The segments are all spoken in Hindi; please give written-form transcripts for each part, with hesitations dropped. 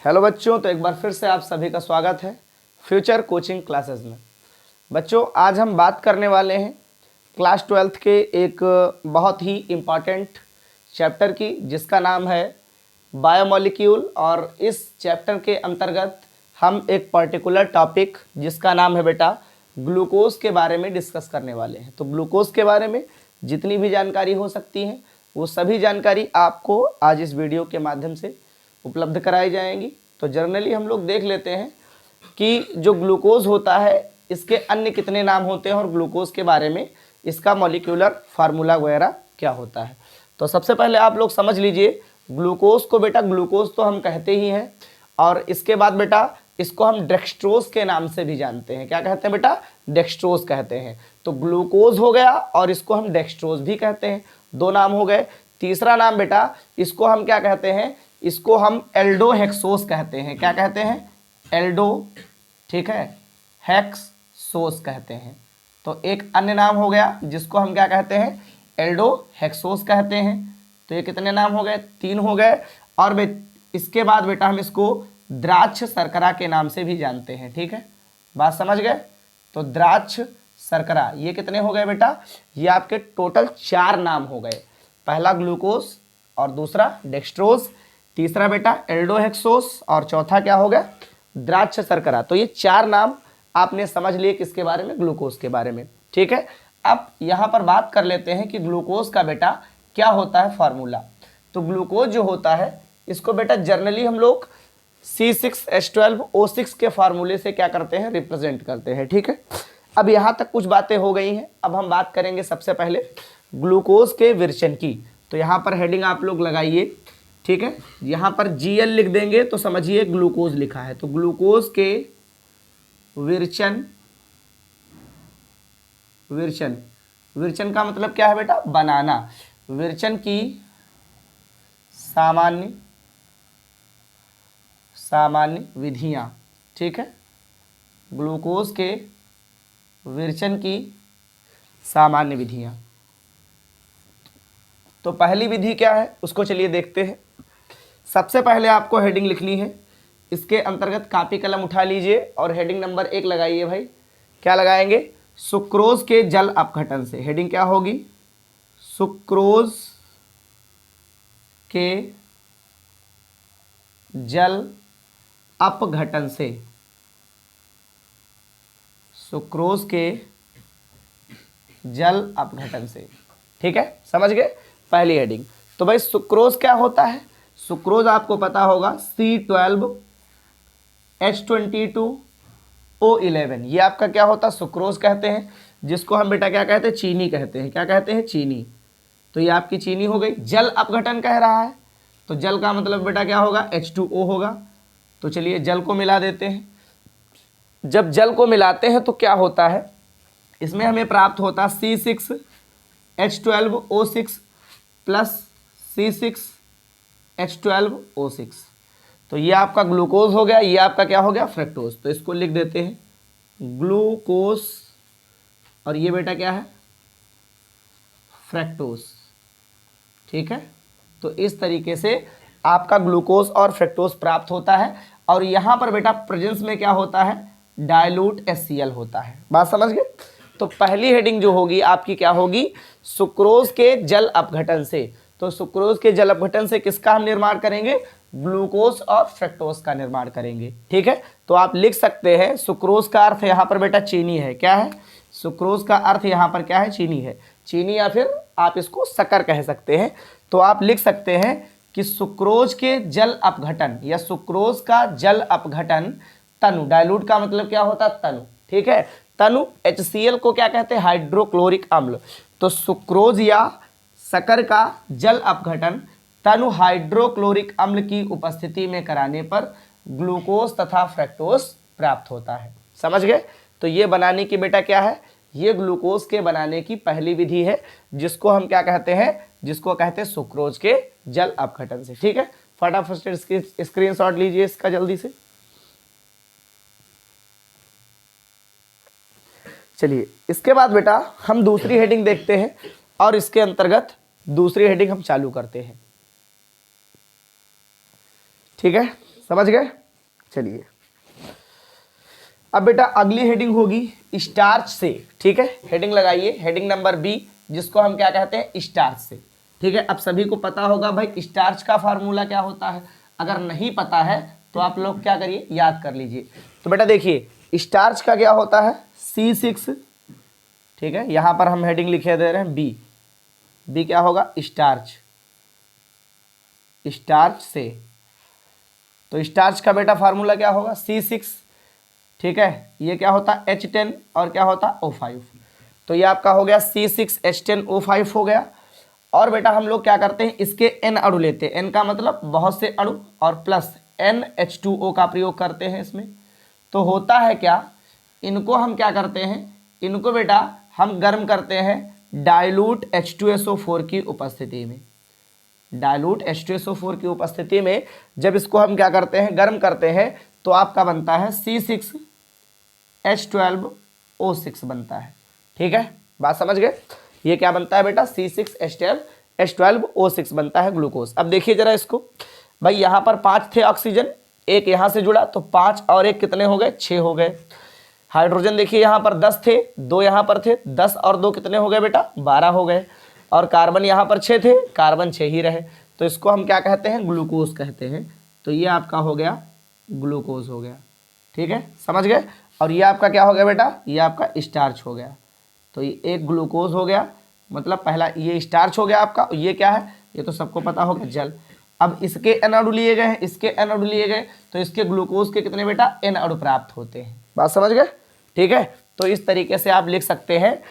हेलो बच्चों, तो एक बार फिर से आप सभी का स्वागत है फ्यूचर कोचिंग क्लासेस में। बच्चों, आज हम बात करने वाले हैं क्लास 12th के एक बहुत ही इम्पॉर्टेंट चैप्टर की, जिसका नाम है बायोमोलिक्यूल। और इस चैप्टर के अंतर्गत हम एक पर्टिकुलर टॉपिक जिसका नाम है बेटा ग्लूकोज के बारे में डिस्कस करने वाले हैं। तो ग्लूकोज के बारे में जितनी भी जानकारी हो सकती है वो सभी जानकारी आपको आज इस वीडियो के माध्यम से उपलब्ध कराई जाएंगी। तो जनरली हम लोग देख लेते हैं कि जो ग्लूकोज होता है इसके अन्य कितने नाम होते हैं और ग्लूकोज के बारे में इसका मॉलिक्यूलर फार्मूला वगैरह क्या होता है। तो सबसे पहले आप लोग समझ लीजिए, ग्लूकोज को बेटा ग्लूकोज तो हम कहते ही हैं, और इसके बाद बेटा इसको हम डेक्सट्रोज के नाम से भी जानते हैं। क्या कहते हैं बेटा? डेक्सट्रोज कहते हैं। तो ग्लूकोज हो गया और इसको हम डेक्सट्रोज भी कहते हैं, दो नाम हो गए। तीसरा नाम बेटा इसको हम क्या कहते हैं? इसको हम एल्डोहेक्सोस कहते हैं। क्या कहते हैं? एल्डो, ठीक है, हेक्सोस कहते हैं। तो एक अन्य नाम हो गया जिसको हम क्या कहते हैं? एल्डोहेक्सोस कहते हैं। तो ये कितने नाम हो गए? 3 हो गए। और इसके बाद बेटा हम इसको द्राक्ष शर्करा के नाम से भी जानते हैं। ठीक है, बात समझ गए? तो द्राक्ष शर्करा, ये कितने हो गए बेटा? ये आपके टोटल 4 नाम हो गए। पहला ग्लूकोज, और दूसरा डेक्सट्रोज, तीसरा बेटा एल्डोहेक्सोस, और चौथा क्या हो गया? द्राक्ष शर्करा। तो ये 4 नाम आपने समझ लिए किसके बारे में? ग्लूकोज के बारे में। ठीक है, अब यहाँ पर बात कर लेते हैं कि ग्लूकोज का बेटा क्या होता है फार्मूला। तो ग्लूकोज जो होता है इसको बेटा जनरली हम लोग C6H12O6 के फार्मूले से क्या करते हैं? रिप्रेजेंट करते हैं। ठीक है, अब यहाँ तक कुछ बातें हो गई हैं। अब हम बात करेंगे सबसे पहले ग्लूकोज के विरचन की। तो यहाँ पर हेडिंग आप लोग लगाइए। ठीक है, यहाँ पर Gl लिख देंगे तो समझिए ग्लूकोज लिखा है। तो ग्लूकोज के विरचन, विरचन, विरचन का मतलब क्या है बेटा? बनाना। विरचन की सामान्य विधियां। ठीक है, ग्लूकोज के विरचन की सामान्य विधियां। तो पहली विधि क्या है उसको चलिए देखते हैं। सबसे पहले आपको हेडिंग लिखनी है, इसके अंतर्गत कापी कलम उठा लीजिए और हेडिंग नंबर 1 लगाइए भाई। क्या लगाएंगे? सुक्रोज के जल अपघटन से। हेडिंग क्या होगी? सुक्रोज के जल अपघटन से। सुक्रोज के जल अपघटन से। ठीक है, समझ गए? पहली हेडिंग। तो भाई सुक्रोज क्या होता है? सुक्रोज आपको पता होगा C12H22O11, ये आपका क्या होता है? सुक्रोज कहते हैं, जिसको हम बेटा क्या कहते हैं? चीनी कहते हैं। क्या कहते हैं? चीनी। तो ये आपकी चीनी हो गई। जल अपघटन कह रहा है तो जल का मतलब बेटा क्या होगा? H2O होगा। तो चलिए जल को मिला देते हैं। जब जल को मिलाते हैं तो क्या होता है? इसमें हमें प्राप्त होता है C6H12O6 प्लस C6H12O6। तो ये आपका ग्लूकोज हो गया, ये आपका क्या हो गया? फ्रक्टोज। तो इसको लिख देते हैं ग्लूकोज, और ये बेटा क्या है? फ्रक्टोज। ठीक है, तो इस तरीके से आपका ग्लूकोज और फ्रक्टोज प्राप्त होता है। और यहाँ पर बेटा प्रेजेंस में क्या होता है? डाइल्यूट HCl होता है। बात समझ गए? तो पहली हेडिंग जो होगी आपकी क्या होगी? सुक्रोज के जल अपघटन से। तो सुक्रोज के जल अपघटन से किसका हम निर्माण करेंगे? ग्लूकोज और फ्रक्टोज का निर्माण करेंगे। ठीक है, तो आप लिख सकते हैं सुक्रोज का अर्थ यहाँ पर बेटा चीनी है। क्या है? सुक्रोज का अर्थ यहाँ पर क्या है? चीनी है। चीनी, या फिर आप इसको शक्कर कह सकते हैं। तो आप लिख सकते हैं कि सुक्रोज के जल अपघटन या सुक्रोज का जल अपघटन तनु, डाइल्यूट का मतलब क्या होता है? तनु। ठीक है, तनु HCl को क्या कहते हैं? हाइड्रोक्लोरिक अम्ल। तो सुक्रोज या शक्कर का जल अपघटन तनु हाइड्रोक्लोरिक अम्ल की उपस्थिति में कराने पर ग्लूकोज तथा फ्रक्टोज प्राप्त होता है। समझ गए? तो ये बनाने की बेटा क्या है? ये ग्लूकोज के बनाने की पहली विधि है, जिसको हम क्या कहते हैं? जिसको कहते हैं सुक्रोज के जल अपघटन से। ठीक है, फटाफट से स्क्रीनशॉट लीजिए इसका जल्दी से। चलिए इसके बाद बेटा हम दूसरी हेडिंग देखते हैं और इसके अंतर्गत दूसरी हेडिंग हम चालू करते हैं। ठीक है, समझ गए? चलिए अब बेटा अगली हेडिंग होगी स्टार्च से, ठीक है। हेडिंग लगाइए, हेडिंग नंबर बी, जिसको हम क्या कहते हैं, स्टार्च से, ठीक है। अब सभी को पता होगा भाई स्टार्च का फार्मूला क्या होता है। अगर नहीं पता है तो आप लोग क्या करिए, याद कर लीजिए। तो बेटा देखिए स्टार्च का क्या होता है, C6, ठीक है। यहां पर हम हेडिंग लिखे दे रहे हैं बी, बी क्या होगा, स्टार्च, स्टार्च से। तो स्टार्च का बेटा फार्मूला क्या होगा, C6, ठीक है। ये क्या होता है H10 और क्या होता है O5। तो ये आपका हो गया C6H10O5 हो गया। और बेटा हम लोग क्या करते हैं, इसके N अणु लेते हैं, N का मतलब बहुत से अणु, और प्लस NH2O का प्रयोग करते हैं इसमें। तो होता है क्या, इनको हम क्या करते हैं, इनको बेटा हम गर्म करते हैं डाइल्यूट H2SO4 की उपस्थिति में। डाइल्यूट H2SO4 की उपस्थिति में जब इसको हम क्या करते हैं, गर्म करते हैं, तो आपका बनता है C6H12O6 बनता है, ठीक है। बात समझ गए? ये क्या बनता है बेटा, C6H12O6 बनता है ग्लूकोज। अब देखिए जरा इसको, भाई यहाँ पर 5 थे ऑक्सीजन, एक यहाँ से जुड़ा, तो 5 और 1 कितने हो गए, 6 हो गए। हाइड्रोजन देखिए यहाँ पर 10 थे, 2 यहाँ पर थे, 10 और 2 कितने हो गए बेटा, 12 हो गए। और कार्बन यहाँ पर 6 थे, कार्बन 6 ही रहे। तो इसको हम क्या कहते हैं, ग्लूकोज कहते हैं। तो ये आपका हो गया ग्लूकोज हो गया, ठीक है, समझ गए। और ये आपका क्या हो गया बेटा, ये आपका स्टार्च हो गया। तो ये एक ग्लूकोज हो गया, मतलब पहला ये स्टार्च हो गया आपका। ये क्या है, ये तो सबको पता होगा, जल। अब इसके N अणु लिए गए हैं, इसके N अणु लिए गए, तो इसके ग्लूकोज के कितने बेटा, N अणु प्राप्त होते हैं। बात समझ गए, ठीक है। तो इस तरीके से आप लिख सकते हैं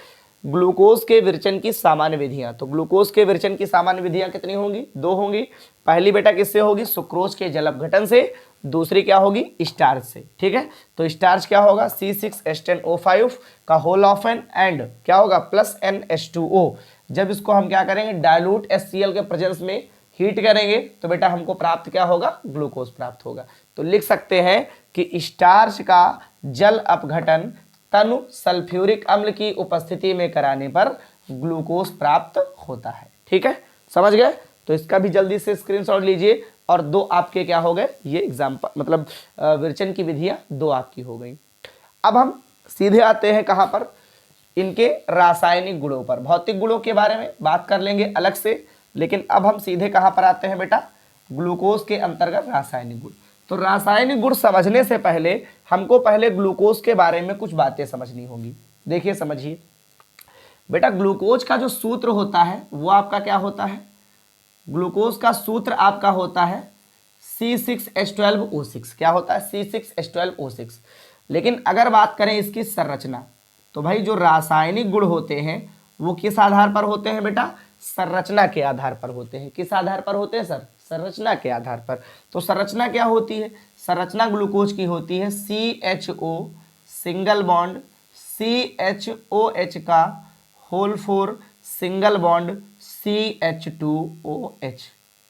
ग्लूकोज के विरचन की सामान्य विधियां। तो ग्लूकोज के विरचन की सामान्य विधियां कितनी होंगी, 2 होंगी। पहली बेटा किससे होगी, सुक्रोज के जल अपघटन से। दूसरी क्या होगी, स्टार्च से, ठीक है। तो स्टार्च क्या होगा, C6H10O5 का होल ऑफ एन एंड क्या होगा, प्लस NH2O। जब इसको हम क्या करेंगे, डाइल्यूट HCl के प्रेजेंस में हीट करेंगे, तो बेटा हमको प्राप्त क्या होगा, ग्लूकोज प्राप्त होगा। तो लिख सकते हैं कि स्टार्च का जल अपघटन तनु सल्फ्यूरिक अम्ल की उपस्थिति में कराने पर ग्लूकोज प्राप्त होता है, ठीक है, समझ गए। तो इसका भी जल्दी से स्क्रीनशॉट लीजिए। और 2 आपके क्या हो गए, ये एग्जाम्पल मतलब विरचन की विधियां 2 आपकी हो गई। अब हम सीधे आते हैं कहां पर, इनके रासायनिक गुणों पर। भौतिक गुणों के बारे में बात कर लेंगे अलग से, लेकिन अब हम सीधे कहां पर आते हैं बेटा, ग्लूकोज के अंतर्गत रासायनिक गुण। तो रासायनिक गुण समझने से पहले हमको पहले ग्लूकोज के बारे में कुछ बातें समझनी होंगी। देखिए समझिए बेटा, ग्लूकोज का जो सूत्र होता है वो आपका क्या होता है, ग्लूकोज का सूत्र आपका होता है C6H12O6। क्या होता है, C6H12O6। लेकिन अगर बात करें इसकी संरचना, तो भाई जो रासायनिक गुण होते हैं वो किस आधार पर होते हैं बेटा, संरचना के आधार पर होते हैं। किस आधार पर होते हैं सर, संरचना के आधार पर। तो संरचना क्या होती है, संरचना ग्लूकोज की होती है CHO सिंगल बॉन्ड CHOH का होल 4 सिंगल बॉन्ड CH2OH,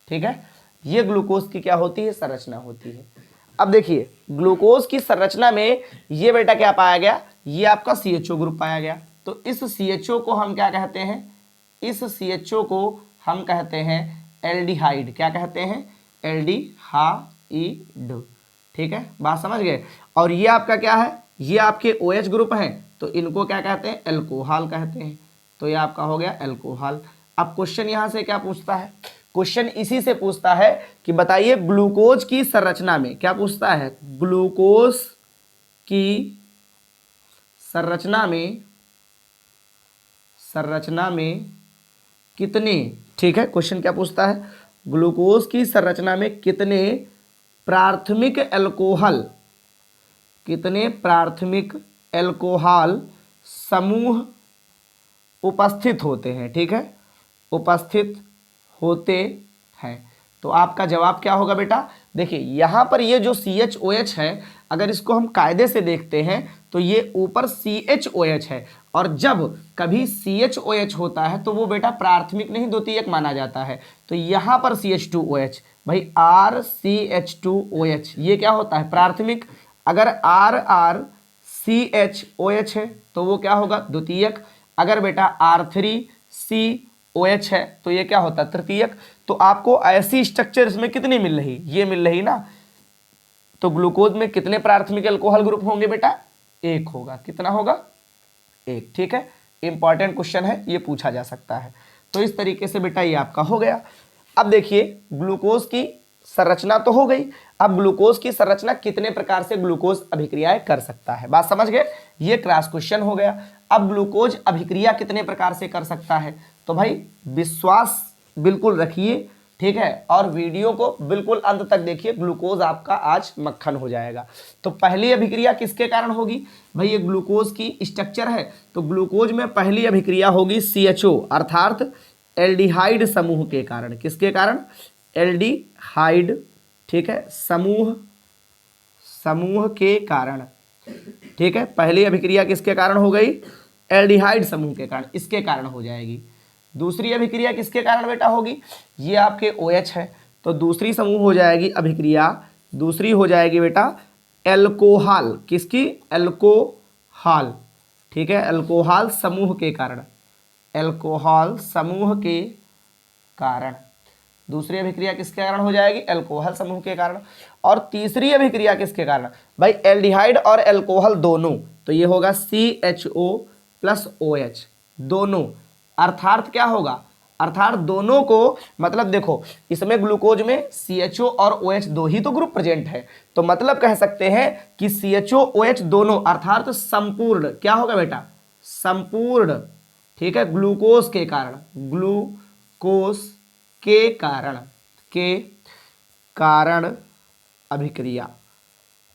ठीक है। ये ग्लूकोज की क्या होती है, संरचना होती है। अब देखिए ग्लूकोज की संरचना में ये बेटा क्या पाया गया, ये आपका CHO ग्रुप पाया गया। तो इस CHO को हम क्या कहते हैं, इस CHO को हम कहते हैं एल्डिहाइड। क्या कहते हैं, एल्डिहाइड, ठीक है, बात समझ गए। और ये आपका क्या है, ये आपके OH ग्रुप हैं, तो इनको क्या कहते हैं, एल्कोहल कहते हैं। तो ये आपका हो गया एल्कोहल। अब क्वेश्चन यहां से क्या पूछता है, क्वेश्चन इसी से पूछता है कि बताइए ग्लूकोज की संरचना में, क्या पूछता है, ग्लूकोज की संरचना में कितने, ठीक है, क्वेश्चन क्या पूछता है, ग्लूकोज की संरचना में कितने प्राथमिक एल्कोहल समूह उपस्थित होते हैं, ठीक है, उपस्थित होते हैं। तो आपका जवाब क्या होगा बेटा, देखिए यहां पर ये जो CHOH है, अगर इसको हम कायदे से देखते हैं तो ये ऊपर CHOH है, और जब कभी CHOH होता है तो वो बेटा प्राथमिक नहीं द्वितीयक माना जाता है। तो यहां पर CH2OH, भाई RCH2OH ये क्या होता है, प्राथमिक। अगर RRCHOH है तो वो क्या होगा, द्वितीयक। अगर बेटा R3COH है तो ये क्या होता है, तृतीयक। तो आपको ऐसी स्ट्रक्चर इसमें कितनी मिल रही, ये मिल रही ना, तो ग्लूकोज में कितने प्राथमिक अल्कोहल ग्रुप होंगे बेटा? एक होगा। कितना होगा? एक। ठीक है, इंपॉर्टेंट क्वेश्चन है, ये पूछा जा सकता है। तो इस तरीके से बेटा ये आपका हो गया। अब देखिए ग्लूकोज की संरचना तो हो गई। अब ग्लूकोज की संरचना कितने प्रकार से ग्लूकोज अभिक्रियाएं कर सकता है, बात समझ गए? ये क्रॉस क्वेश्चन हो गया। अब ग्लूकोज अभिक्रिया कितने प्रकार से कर सकता है, तो भाई विश्वास बिल्कुल रखिए, ठीक है, और वीडियो को बिल्कुल अंत तक देखिए, ग्लूकोज आपका आज मक्खन हो जाएगा। तो पहली अभिक्रिया किसके कारण होगी? भाई ये ग्लूकोज की स्ट्रक्चर है, तो ग्लूकोज में पहली अभिक्रिया होगी CHO अर्थात एल्डिहाइड समूह के कारण। किसके कारण? एल्डिहाइड, ठीक है, समूह के कारण। ठीक है, पहली अभिक्रिया किसके कारण हो गई? एल्डिहाइड समूह के कारण, इसके कारण हो जाएगी। दूसरी अभिक्रिया किसके कारण बेटा होगी? ये आपके OH है, तो दूसरी समूह हो जाएगी अभिक्रिया, दूसरी हो जाएगी बेटा एल्कोहल। किसकी? एल्कोहल। ठीक है, एल्कोहल समूह के कारण, एल्कोहल समूह के कारण दूसरी अभिक्रिया किसके कारण हो जाएगी? एल्कोहल समूह के कारण। और तीसरी अभिक्रिया किसके कारण? भाई एल्डिहाइड और एल्कोहल दोनों, तो ये होगा CHO प्लस OH दोनों, अर्थात क्या होगा? अर्थात दोनों को, मतलब देखो इसमें ग्लूकोज में CHO और OH दो ही तो ग्रुप प्रेजेंट है, तो मतलब कह सकते हैं कि CHO OH दोनों अर्थात संपूर्ण, क्या होगा बेटा? संपूर्ण, ठीक है, ग्लूकोज के कारण, ग्लूकोज के कारण अभिक्रिया।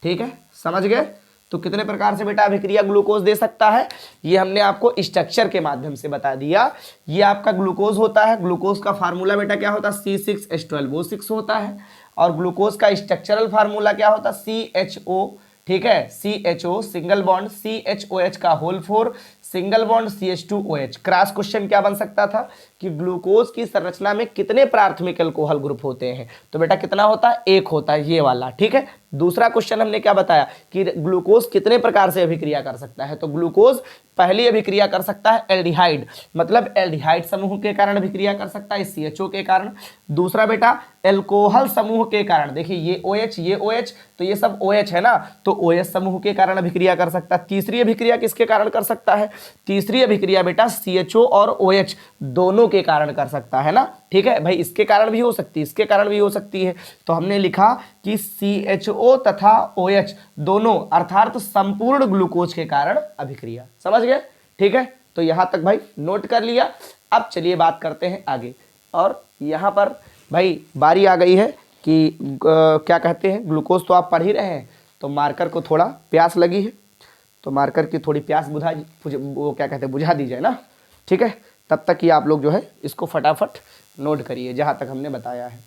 ठीक है, समझ गए? तो कितने प्रकार से बेटा अभिक्रिया ग्लूकोज दे सकता है, ये हमने आपको स्ट्रक्चर के माध्यम से बता दिया। ये आपका ग्लूकोज होता है, ग्लूकोज का फार्मूला बेटा क्या होता है? C6H12O6 होता है। और ग्लूकोज का स्ट्रक्चरल फार्मूला क्या होता है? CHO, ठीक है, CHO सिंगल बॉन्ड CHOH का whole 4 single bond CH2OH। Cross question क्या बन सकता था कि ग्लूकोज की संरचना में कितने प्राथमिक अल्कोहल ग्रुप होते हैं, तो बेटा कितना होता है? एक होता है, ये वाला। ठीक है, दूसरा क्वेश्चन हमने क्या बताया कि ग्लूकोज कितने प्रकार से अभिक्रिया कर सकता है, तो ग्लूकोज पहली अभिक्रिया कर सकता है एल्डिहाइड, मतलब एल्डिहाइड समूह के कारण अभिक्रिया कर सकता है CHO के कारण। दूसरा बेटा एल्कोहल समूह के कारण, देखिए ये OH तो ये सब OH है ना, तो OH समूह के कारण अभिक्रिया कर सकता है। तीसरी अभिक्रिया किसके कारण कर सकता है? तीसरी अभिक्रिया बेटा CHO और OH दोनों के कारण कर सकता है ना। ठीक है भाई, इसके कारण भी हो सकती है, इसके कारण भी हो सकती है। तो हमने लिखा कि CHO तथा OH दोनों अर्थात संपूर्ण ग्लूकोज के कारण अभिक्रिया। समझ गए? ठीक है, तो यहां तक भाई नोट कर लिया। अब चलिए बात करते हैं आगे। और यहां पर भाई बारी आ गई है कि क्या कहते हैं, ग्लूकोज तो आप पढ़ ही रहे हैं, तो मार्कर को थोड़ा प्यास लगी है, तो मार्कर की थोड़ी प्यास वो क्या कहते हैं बुझा दी जाए ना। ठीक है, तब तक कि आप लोग जो है इसको फटाफट नोट करिए जहां तक हमने बताया है।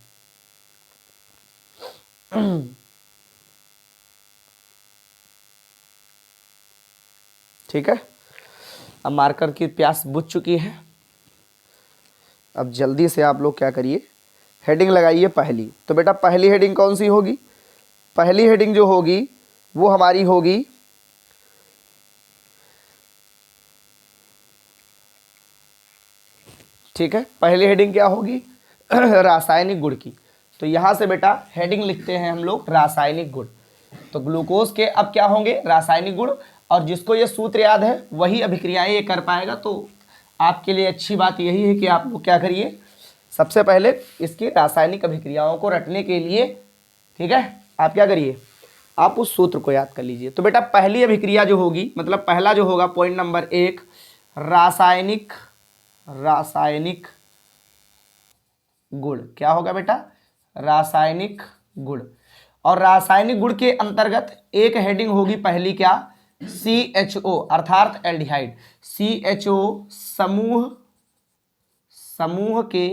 ठीक है, अब मार्कर की प्यास बुझ चुकी है। अब जल्दी से आप लोग क्या करिए, हेडिंग लगाइए पहली। तो बेटा पहली हेडिंग कौन सी होगी? पहली हेडिंग जो होगी वो हमारी होगी ठीक है, पहली हेडिंग क्या होगी? रासायनिक गुण की। तो यहां से बेटा हेडिंग लिखते हैं हम लोग रासायनिक गुण। तो ग्लूकोज के अब क्या होंगे? रासायनिक गुण। और जिसको ये सूत्र याद है वही अभिक्रियाएं ये कर पाएगा। तो आपके लिए अच्छी बात यही है कि आप लोग क्या करिए, सबसे पहले इसकी रासायनिक अभिक्रियाओं को रटने के लिए, ठीक है, आप क्या करिए, आप उस सूत्र को याद कर लीजिए। तो बेटा पहली अभिक्रिया जो होगी, मतलब पहला जो होगा पॉइंट नंबर 1, रासायनिक गुण। क्या होगा बेटा? रासायनिक गुण। और रासायनिक गुण के अंतर्गत एक हेडिंग होगी पहली, क्या? CHO अर्थात एल्डिहाइड। CHO समूह के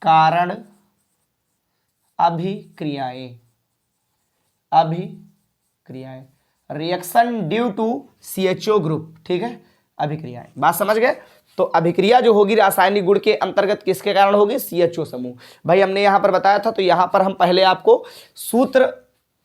कारण अभिक्रियाएं, reaction due to CHO group. ठीक है, अभिक्रियाएं, बात समझ गए? तो अभिक्रिया जो होगी रासायनिक गुण के अंतर्गत किसके कारण होगी? CHO समूह। भाई हमने यहां पर बताया था, तो यहां पर हम पहले आपको सूत्र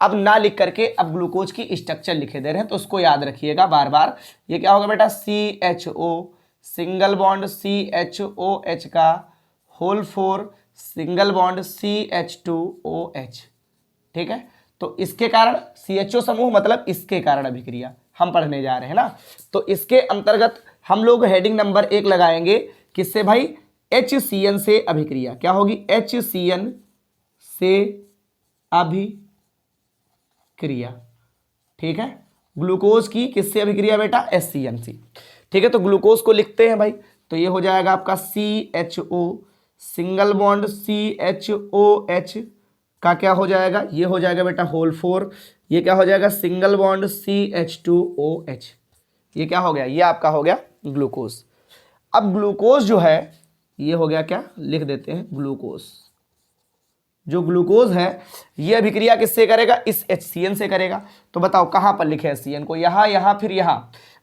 अब ना लिख करके अब ग्लूकोज की स्ट्रक्चर लिखे दे रहे हैं, तो उसको याद रखिएगा बार बार। ये क्या होगा बेटा? CHO सिंगल बॉन्ड CHOH का होल 4 सिंगल बॉन्ड CH2OH। ठीक है, तो इसके कारण CHO समूह मतलब इसके कारण अभिक्रिया हम पढ़ने जा रहे हैं ना। तो इसके अंतर्गत हम लोग हेडिंग नंबर 1 लगाएंगे, किससे भाई? HCN से अभिक्रिया। क्या होगी? HCN से अभिक्रिया, ठीक है। ग्लूकोज की किससे अभिक्रिया बेटा? HCN से, ठीक है। तो ग्लूकोज को लिखते हैं भाई, तो ये हो जाएगा आपका CHO सिंगल बॉन्ड CHOH का क्या हो जाएगा? ये हो जाएगा बेटा होल 4। ये क्या हो जाएगा? Single bond CH2OH। ये क्या हो गया? ये आपका हो गया ग्लूकोज। अब ग्लूकोज जो है ये हो गया क्या? लिख देते हैं ग्लूकोज। जो ग्लूकोज है ये अभिक्रिया किससे करेगा? इस HCN से करेगा। तो बताओ कहां पर लिखे HCN को? यहां फिर यहां।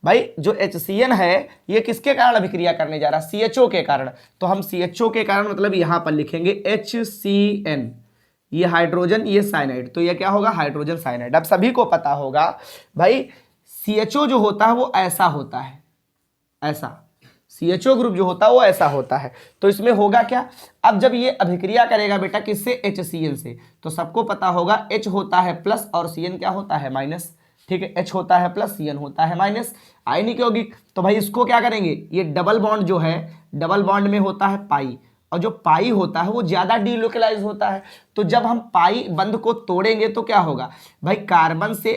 भाई जो HCN है ये किसके कारण अभिक्रिया करने जा रहा है? CHO के कारण। तो हम CHO के कारण मतलब यहां पर लिखेंगे HCN, ये हाइड्रोजन, ये साइनाइड, तो ये क्या होगा? Hydrogen cyanide. अब सभी को पता होगा भाई CHO जो होता है वो ऐसा होता है, ऐसा CHO ग्रुप जो होता है वो ऐसा होता है। तो इसमें होगा क्या? अब जब ये अभिक्रिया करेगा बेटा किससे? HCN से, तो सबको पता होगा H होता है प्लस और CN क्या होता है? माइनस, ठीक है। H होता है प्लस, CN होता है माइनस, आयनिक यौगिक। तो भाई इसको क्या करेंगे? ये डबल बॉन्ड जो है, डबल बॉन्ड में होता है पाई, और जो पाई होता है वो ज्यादा डीलोकलाइज होता है। तो जब हम पाई बंध को तोड़ेंगे तो क्या होगा भाई? कार्बन से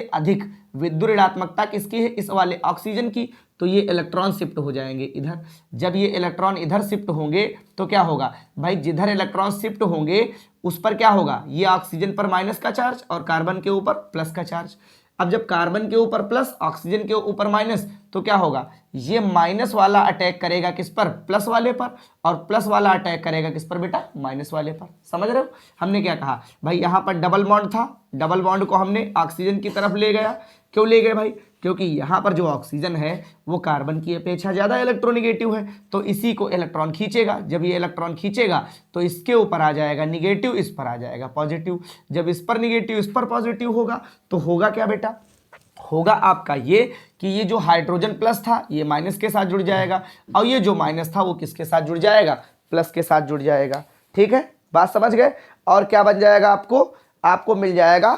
अधिक विद्युत ऋणात्मकता किसकी है? इस वाले ऑक्सीजन की। तो ये इलेक्ट्रॉन शिफ्ट हो जाएंगे इधर। जब ये इलेक्ट्रॉन इधर शिफ्ट होंगे तो क्या होगा भाई? जिधर इलेक्ट्रॉन शिफ्ट होंगे उस पर क्या होगा? ये ऑक्सीजन पर माइनस का चार्ज और कार्बन के ऊपर प्लस का चार्ज। अब जब कार्बन के ऊपर प्लस, ऑक्सीजन के ऊपर माइनस, तो क्या होगा? ये माइनस वाला अटैक करेगा किस पर? प्लस वाले पर, और प्लस वाला अटैक करेगा किस पर बेटा? माइनस वाले पर। समझ रहे हो? हमने क्या कहा भाई? यहां पर डबल बॉन्ड था, डबल बॉन्ड को हमने ऑक्सीजन की तरफ ले गया। क्यों ले गए भाई? क्योंकि यहां पर जो ऑक्सीजन है वो कार्बन की अपेक्षा ज्यादा इलेक्ट्रोनिगेटिव है, तो इसी को इलेक्ट्रॉन खींचेगा। जब ये इलेक्ट्रॉन खींचेगा तो इसके ऊपर आ जाएगा निगेटिव, इस पर आ जाएगा पॉजिटिव। जब इस पर निगेटिव, इस पर पॉजिटिव होगा तो होगा क्या बेटा? होगा आपका ये कि ये जो हाइड्रोजन प्लस था ये माइनस के साथ जुड़ जाएगा, और ये जो माइनस था वो किसके साथ जुड़ जाएगा? प्लस के साथ जुड़ जाएगा। ठीक है, बात समझ गए? और क्या बन जाएगा आपको मिल जाएगा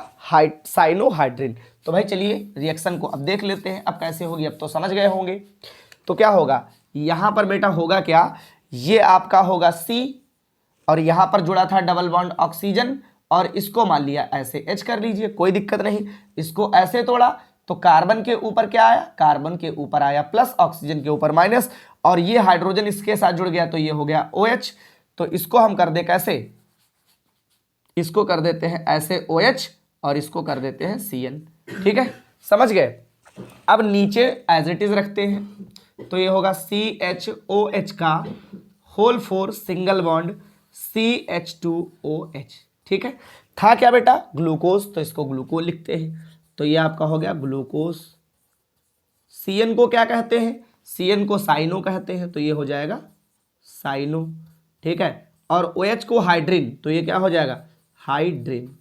साइनोहाइड्रिन। तो भाई चलिए रिएक्शन को अब देख लेते हैं, अब कैसे होगी, अब तो समझ गए होंगे। तो क्या होगा यहां पर बेटा? होगा क्या? ये आपका होगा C, और यहां पर जुड़ा था डबल बॉन्ड ऑक्सीजन, और इसको मान लिया ऐसे H कर लीजिए, कोई दिक्कत नहीं। इसको ऐसे तोड़ा तो कार्बन के ऊपर क्या आया? कार्बन के ऊपर आया प्लस, ऑक्सीजन के ऊपर माइनस, और ये हाइड्रोजन इसके साथ जुड़ गया तो ये हो गया OH। तो इसको हम कर दे कैसे? इसको कर देते हैं ऐसे OH, और इसको कर देते हैं CN। ठीक है, समझ गए? अब नीचे एज इट इज रखते हैं, तो ये होगा CHOH का होल 4 सिंगल बॉन्ड CH2OH। ठीक है, था क्या बेटा? ग्लूकोज, तो इसको ग्लूकोज लिखते हैं। तो ये आपका हो गया ग्लूकोज। CN को क्या कहते हैं? CN को साइनो कहते हैं, तो ये हो जाएगा साइनो। ठीक है, और OH को हाइड्रिन, तो ये क्या हो जाएगा? हाइड्रिन।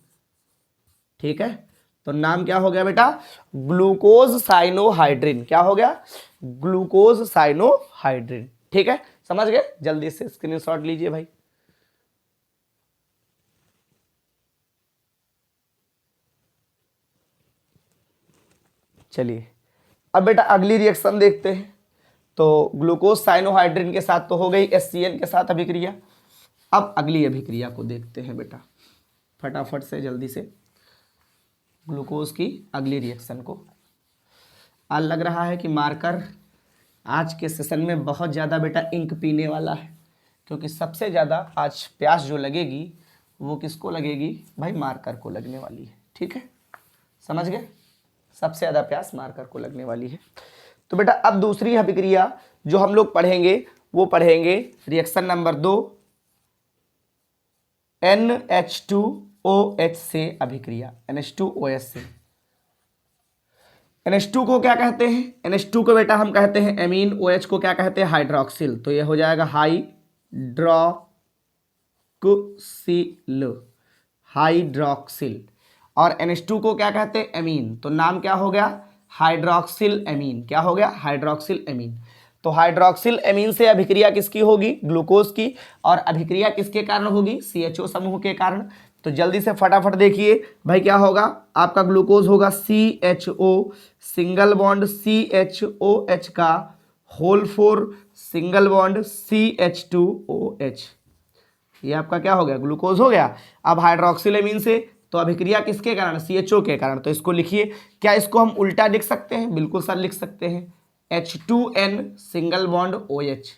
ठीक है, तो नाम क्या हो गया बेटा? Glucose cyanohydrin. क्या हो गया? Glucose cyanohydrin. ठीक है, समझ गए? जल्दी से स्क्रीनशॉट लीजिए भाई। चलिए अब बेटा अगली रिएक्शन देखते हैं। तो ग्लूकोज साइनोहाइड्रिन के साथ तो हो गई HCN के साथ अभिक्रिया। अब अगली अभिक्रिया को देखते हैं बेटा, फटाफट से जल्दी से ग्लूकोज की अगली रिएक्शन को। आज लग रहा है कि मार्कर आज के सेशन में बहुत ज़्यादा बेटा इंक पीने वाला है, क्योंकि सबसे ज़्यादा आज प्यास जो लगेगी वो किसको लगेगी भाई? मार्कर को लगने वाली है। ठीक है, समझ गए? सबसे ज़्यादा प्यास मार्कर को लगने वाली है। तो बेटा अब दूसरी अभिक्रिया जो हम लोग पढ़ेंगे वो पढ़ेंगे रिएक्शन नंबर 2, NH2OH से अभिक्रिया, NH2OH से। NH2 को क्या कहते हैं? NH2 को बेटा हम कहते हैं एमीन, OH को क्या कहते हैं? हाइड्रोक्सिल। तो ये हो जाएगा हाइड्रोक्सिल। और NH2 को क्या कहते हैं? एमीन। तो नाम क्या हो गया? Hydroxyl amine. क्या हो गया? Hydroxyl amine. तो हाइड्रोक्सिल एमीन से अभिक्रिया किसकी होगी? ग्लूकोज की। और अभिक्रिया किसके कारण होगी? CHO समूह के कारण। तो जल्दी से फटाफट देखिए भाई, क्या होगा आपका ग्लूकोज होगा CHO सिंगल बॉन्ड CHOH का होल 4 सिंगल बॉन्ड CH2OH। ये आपका क्या हो गया, ग्लूकोज हो गया। अब हाइड्रोक्सिल एमीन से तो अभिक्रिया किसके कारण, CHO के कारण, तो इसको लिखिए। क्या इसको हम उल्टा लिख सकते हैं, बिल्कुल सर लिख सकते हैं, H2N सिंगल बॉन्ड OH,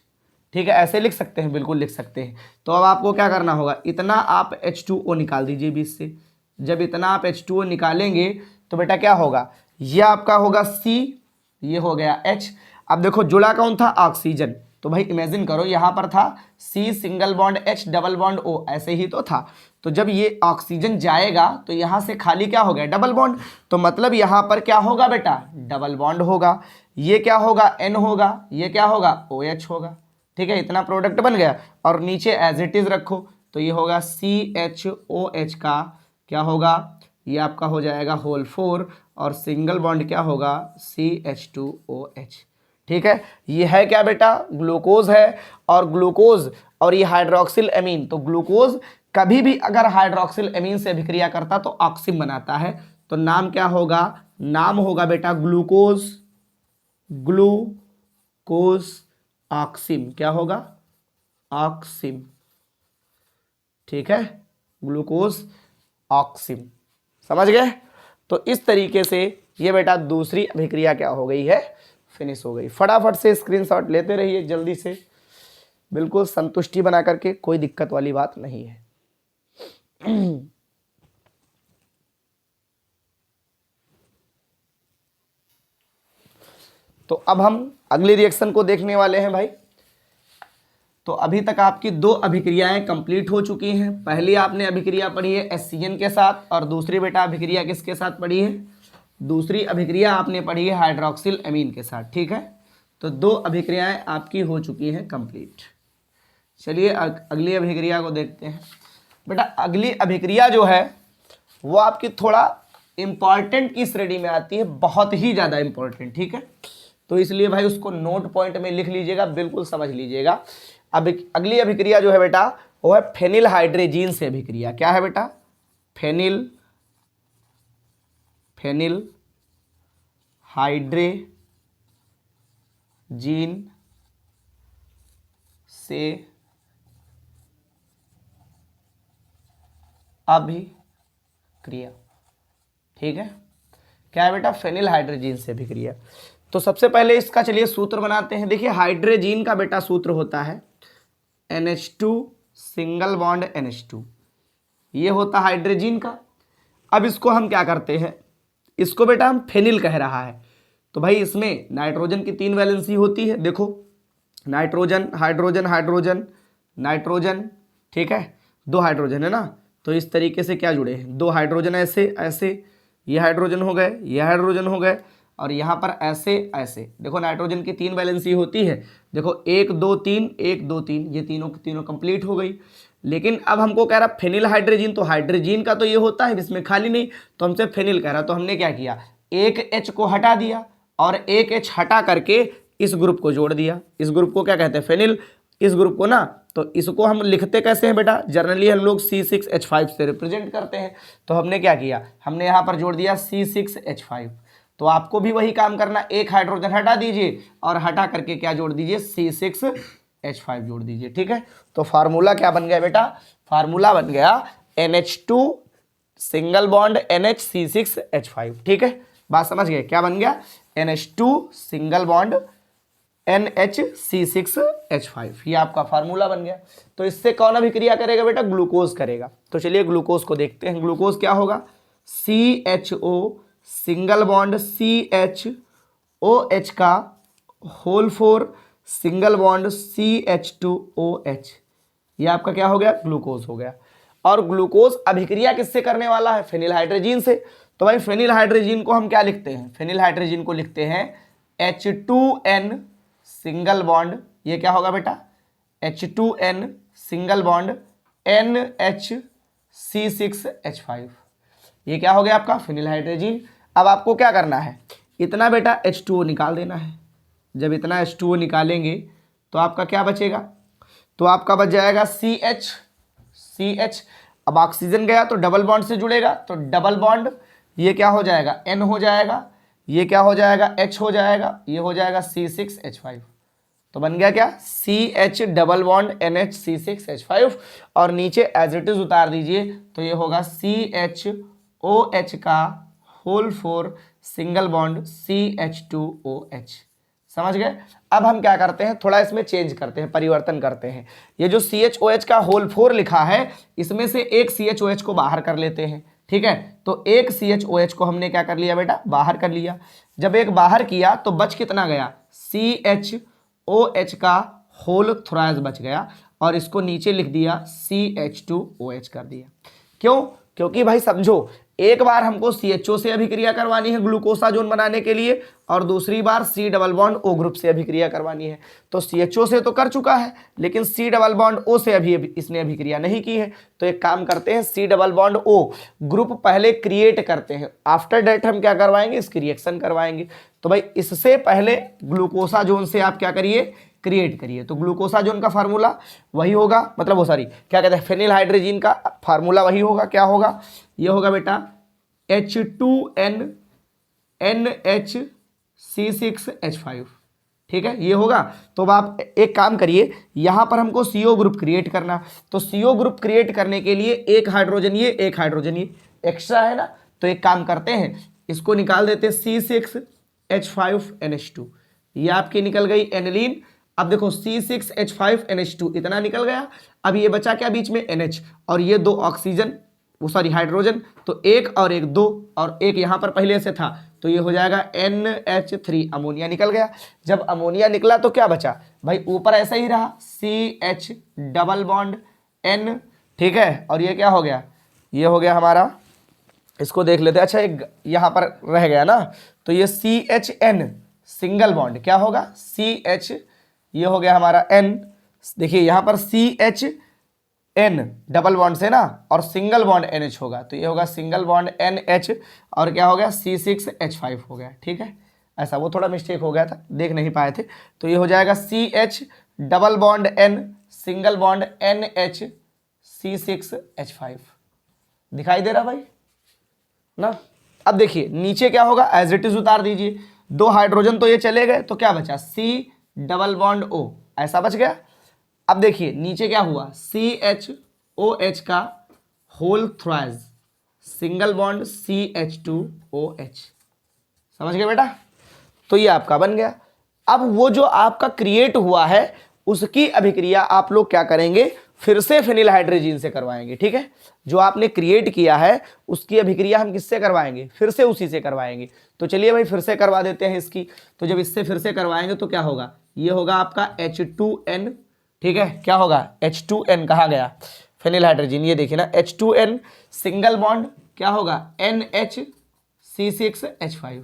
ठीक है, ऐसे लिख सकते हैं, बिल्कुल लिख सकते हैं। तो अब आपको क्या करना होगा, इतना आप H2O निकाल दीजिए बीच से। जब इतना आप H2O निकालेंगे तो बेटा क्या होगा, ये आपका होगा C, ये हो गया H। अब देखो जुड़ा कौन था, ऑक्सीजन, तो भाई इमेजिन करो यहाँ पर था C single bond H double bond O, ऐसे ही तो था। तो जब ये ऑक्सीजन जाएगा तो यहाँ से खाली क्या हो गया, डबल बॉन्ड, तो मतलब यहाँ पर क्या होगा बेटा, डबल बॉन्ड होगा। ये क्या होगा, N होगा, ये क्या होगा, OH होगा, ठीक है, इतना प्रोडक्ट बन गया। और नीचे एज इट इज रखो, तो ये होगा CHOH का क्या होगा, ये आपका हो जाएगा होल 4 और सिंगल बॉन्ड क्या होगा, CH2OH, ठीक है। ये है क्या बेटा, ग्लूकोज है। और ग्लूकोज और ये हाइड्रोक्सिल एमीन, तो ग्लूकोज कभी भी अगर हाइड्रोक्सिल एमीन से अभिक्रिया करता तो ऑक्सिम बनाता है, तो नाम क्या होगा, नाम होगा बेटा ग्लूकोज, ग्लूकोज ऑक्सिम, क्या होगा, ऑक्सिम, ठीक है, ग्लूकोज ऑक्सिम, समझ गए। तो इस तरीके से ये बेटा दूसरी अभिक्रिया क्या हो गई है, फिनिश हो गई। फटाफट से स्क्रीनशॉट लेते रहिए जल्दी से, बिल्कुल संतुष्टि बना करके, कोई दिक्कत वाली बात नहीं है। तो अब हम अगली रिएक्शन को देखने वाले हैं भाई। तो अभी तक आपकी दो अभिक्रियाएं कंप्लीट हो चुकी हैं। पहली आपने अभिक्रिया पढ़ी है HCN के साथ, और दूसरी बेटा अभिक्रिया किसके साथ पढ़ी है, दूसरी अभिक्रिया आपने पढ़ी है हाइड्रोक्सिल एमीन के साथ, ठीक है। तो दो अभिक्रियाएं आपकी हो चुकी हैं कंप्लीट। चलिए अगली अभिक्रिया को देखते हैं। बेटा अगली अभिक्रिया जो है वो आपकी थोड़ा इंपॉर्टेंट की श्रेणी में आती है, बहुत ही ज़्यादा इंपॉर्टेंट, ठीक है। तो इसलिए भाई उसको नोट पॉइंट में लिख लीजिएगा, बिल्कुल समझ लीजिएगा। अब अगली अभिक्रिया जो है बेटा वो है फेनिल हाइड्रेजीन से अभिक्रिया। क्या है बेटा, फेनिल हाइड्रेजीन से अभिक्रिया, ठीक है। क्या है बेटा, फेनिल हाइड्रेजीन से अभिक्रिया। तो सबसे पहले इसका चलिए सूत्र बनाते हैं। देखिए हाइड्रेजीन का बेटा सूत्र होता है NH2 सिंगल बॉन्ड NH2, ये होता है हाइड्रेजीन का। अब इसको हम क्या करते हैं, इसको बेटा हम फेनिल कह रहा है, तो भाई इसमें नाइट्रोजन की 3 वैलेंसी होती है। देखो नाइट्रोजन हाइड्रोजन हाइड्रोजन नाइट्रोजन, ठीक है, 2 हाइड्रोजन है ना, तो इस तरीके से क्या जुड़े हैं, 2 हाइड्रोजन ऐसे ऐसे, ये हाइड्रोजन हो गए, ये हाइड्रोजन हो गए, और यहाँ पर ऐसे ऐसे। देखो नाइट्रोजन की 3 वैलेंसी होती है, देखो 1 2 3 1 2 3, ये तीनों की तीनों कंप्लीट हो गई। लेकिन अब हमको कह रहा फेनिल हाइड्रोजीन, तो हाइड्रोजीन का तो ये होता है, इसमें खाली नहीं, तो हमसे फेनिल कह रहा, तो हमने क्या किया, एक H को हटा दिया और एक H हटा करके इस ग्रुप को जोड़ दिया। इस ग्रुप को क्या कहते हैं, फेनिल। इस ग्रुप को ना, तो इसको हम लिखते कैसे हैं बेटा, जनरली हम लोग C6H5 से रिप्रेजेंट करते हैं। तो हमने क्या किया, हमने यहाँ पर जोड़ दिया C6H5। तो आपको भी वही काम करना, एक हाइड्रोजन हटा दीजिए और हटा करके क्या जोड़ दीजिए, C6H5 जोड़ दीजिए, ठीक है। तो फार्मूला क्या बन गया बेटा, फार्मूला बन गया NH2 सिंगल बॉन्ड NHC6H5, ठीक है। बात समझ गए, क्या बन गया, NH2 सिंगल बॉन्ड NHC6H5, ये आपका फार्मूला बन गया। तो इससे कौन अभिक्रिया करेगा बेटा, ग्लूकोज करेगा। तो चलिए ग्लूकोज को देखते हैं। ग्लूकोज क्या होगा, CHO सिंगल बॉन्ड CHOH का होल 4 सिंगल बॉन्ड CH2OH, ये आपका क्या हो गया, ग्लूकोज हो गया। और ग्लूकोज अभिक्रिया किससे करने वाला है, फेनिल हाइड्रोजीन से। तो भाई फेनिल हाइड्रोजीन को हम क्या लिखते हैं, फेनिल हाइड्रोजीन को लिखते हैं H2N सिंगल बॉन्ड, ये क्या होगा बेटा, H2N सिंगल बॉन्ड NHC6H5, ये क्या हो गया आपका फेनिल हाइड्रोजीन। अब आपको क्या करना है, इतना बेटा H2O निकाल देना है। जब इतना H2O निकालेंगे तो आपका क्या बचेगा, तो आपका बच जाएगा CH अब ऑक्सीजन गया तो डबल बॉन्ड से जुड़ेगा, तो डबल बॉन्ड ये क्या हो जाएगा, N हो जाएगा, ये क्या हो जाएगा, H हो जाएगा, ये हो जाएगा C6H5। तो बन गया क्या, CH double bond NH C6H5 और नीचे एज इट इज उतार दीजिए तो ये होगा CHOH का होल 4 सिंगल बॉन्ड CH2OH। समझ गए। अब हम क्या करते हैं, थोड़ा इसमें चेंज करते हैं, परिवर्तन करते हैं। ये जो CHOH का होल 4 लिखा है इसमें से एक CHOH को बाहर कर लेते हैं, ठीक है। तो एक CHOH को हमने क्या कर लिया बेटा, बाहर कर लिया। जब एक बाहर किया तो बच कितना गया, CHOH का होल थ्राइस बच गया और इसको नीचे लिख दिया CH2OH कर दिया। क्यों, क्योंकि भाई समझो, एक बार हमको CHO से अभिक्रिया करवानी है ग्लूकोसाजोन बनाने के लिए और दूसरी बार C double bond O group से अभिक्रिया करवानी है। तो CHO से तो कर चुका है लेकिन C डबल बॉन्ड O से अभी इसने अभिक्रिया नहीं की है। तो एक काम करते हैं, C double bond O group पहले क्रिएट करते हैं, आफ्टर डेट हम क्या करवाएंगे, इसकी रिएक्शन करवाएंगे। तो भाई इससे पहले ग्लूकोसाजोन से आप क्या करिए, क्रिएट करिए। तो ग्लूकोसाजोन का फार्मूला वही होगा, मतलब वो सॉरी क्या कहते हैं, फेनिल हाइड्रोजीन का फार्मूला वही होगा। क्या होगा, ये होगा बेटा H2N NHC6H5, ठीक है, ये होगा। तो अब आप एक काम करिए, यहां पर हमको CO ग्रुप क्रिएट करना, तो CO ग्रुप क्रिएट करने के लिए एक हाइड्रोजन ये, एक हाइड्रोजन ये एक्स्ट्रा है ना। तो एक काम करते हैं, इसको निकाल देते हैं, C6H5NH2 ये आपकी निकल गई एनिलीन। अब देखो C6H5NH2 इतना निकल गया। अब ये बचा क्या बीच में, NH, और ये दो ऑक्सीजन, वो सॉरी हाइड्रोजन, तो एक और एक दो, और एक यहाँ पर पहले से था तो ये हो जाएगा NH3, अमोनिया निकल गया। जब अमोनिया निकला तो क्या बचा भाई, ऊपर ऐसा ही रहा CH डबल बॉन्ड N, ठीक है, और ये क्या हो गया, ये हो गया हमारा, इसको देख लेते हैं। अच्छा एक यहाँ पर रह गया ना, तो ये CHN सिंगल बॉन्ड क्या होगा, CH, ये हो गया हमारा N, देखिए यहाँ पर CHN डबल बॉन्ड से ना, और सिंगल बॉन्ड NH होगा, तो ये होगा सिंगल बॉन्ड NH, और क्या हो गया C6H5 हो गया, ठीक है। ऐसा वो थोड़ा मिस्टेक हो गया था, देख नहीं पाए थे। तो ये हो जाएगा CH double bond N single bond NH C6H5। दिखाई दे रहा भाई ना। अब देखिए नीचे क्या होगा, एज इट इज उतार दीजिए, दो हाइड्रोजन तो ये चले गए, तो क्या बचा C डबल बॉन्ड O, ऐसा बच गया। अब देखिए नीचे क्या हुआ, CHOH का whole thrice single bond CH2OH। समझ गए बेटा, तो ये आपका बन गया। अब वो जो आपका क्रिएट हुआ है उसकी अभिक्रिया आप लोग क्या करेंगे, फिर से फेनिल हाइड्रोजीन से करवाएंगे, ठीक है। जो आपने क्रिएट किया है उसकी अभिक्रिया हम किससे करवाएंगे, फिर से उसी से करवाएंगे। तो चलिए भाई फिर से करवा देते हैं इसकी। तो जब इससे फिर से करवाएंगे तो क्या होगा, ये होगा आपका H2N, ठीक है, क्या होगा H2N, कहा गया फेनिल हाइड्रोजीन, ये देखिए ना H2N सिंगल बॉन्ड क्या होगा NHC6H5,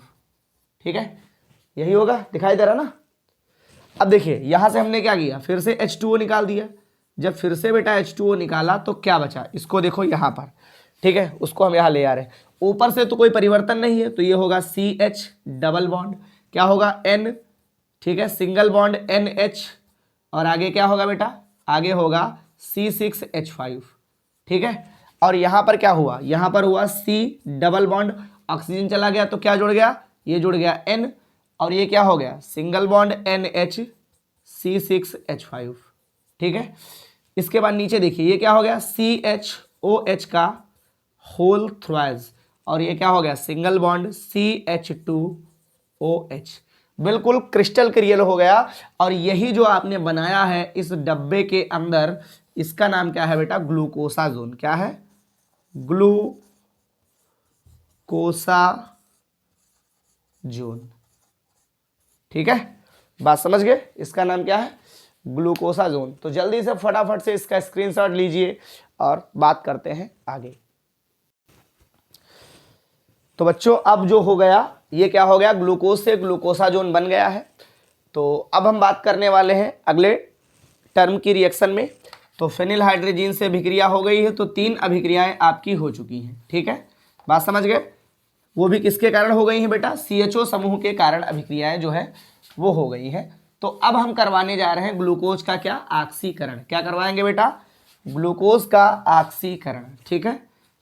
ठीक है, यही होगा, दिखाई दे रहा ना। अब देखिए यहां से हमने क्या किया, फिर से H2O निकाल दिया। जब फिर से बेटा H2O निकाला तो क्या बचा, इसको देखो यहाँ पर, ठीक है, उसको हम यहाँ ले आ रहे हैं। ऊपर से तो कोई परिवर्तन नहीं है, तो ये होगा CH डबल बॉन्ड क्या होगा N, ठीक है, सिंगल बॉन्ड NH, और आगे क्या होगा बेटा, आगे होगा C6H5, ठीक है। और यहाँ पर क्या हुआ, यहाँ पर हुआ C डबल बॉन्ड, ऑक्सीजन चला गया तो क्या जुड़ गया, ये जुड़ गया N, और ये क्या हो गया सिंगल बॉन्ड NH C6H5, ठीक है। इसके बाद नीचे देखिए ये क्या हो गया CHOH का होल थ्राइस, और ये क्या हो गया सिंगल बॉन्ड CH2OH। बिल्कुल क्रिस्टल क्लियर हो गया। और यही जो आपने बनाया है इस डब्बे के अंदर, इसका नाम क्या है बेटा, ग्लूकोसाजोन। क्या है, ग्लूकोसाजोन, ठीक है, बात समझ गए। इसका नाम क्या है, ग्लूकोसाजोन। तो जल्दी से फटाफट से इसका स्क्रीनशॉट लीजिए और बात करते हैं आगे। तो बच्चों अब जो हो गया, ये क्या हो गया, ग्लूकोज से ग्लूकोसाजोन बन गया है। तो अब हम बात करने वाले हैं अगले टर्म की रिएक्शन में। तो फेनिल हाइड्रोजीन से अभिक्रिया हो गई है, तो 3 अभिक्रियाएं आपकी हो चुकी हैं, ठीक है, बात समझ गए। वो भी किसके कारण हो गई हैं बेटा, CHO समूह के कारण अभिक्रियाएं जो है वो हो गई हैं। तो अब हम करवाने जा रहे हैं ग्लूकोज का क्या, ऑक्सीकरण। क्या करवाएंगे बेटा, ग्लूकोज का ऑक्सीकरण। ठीक है,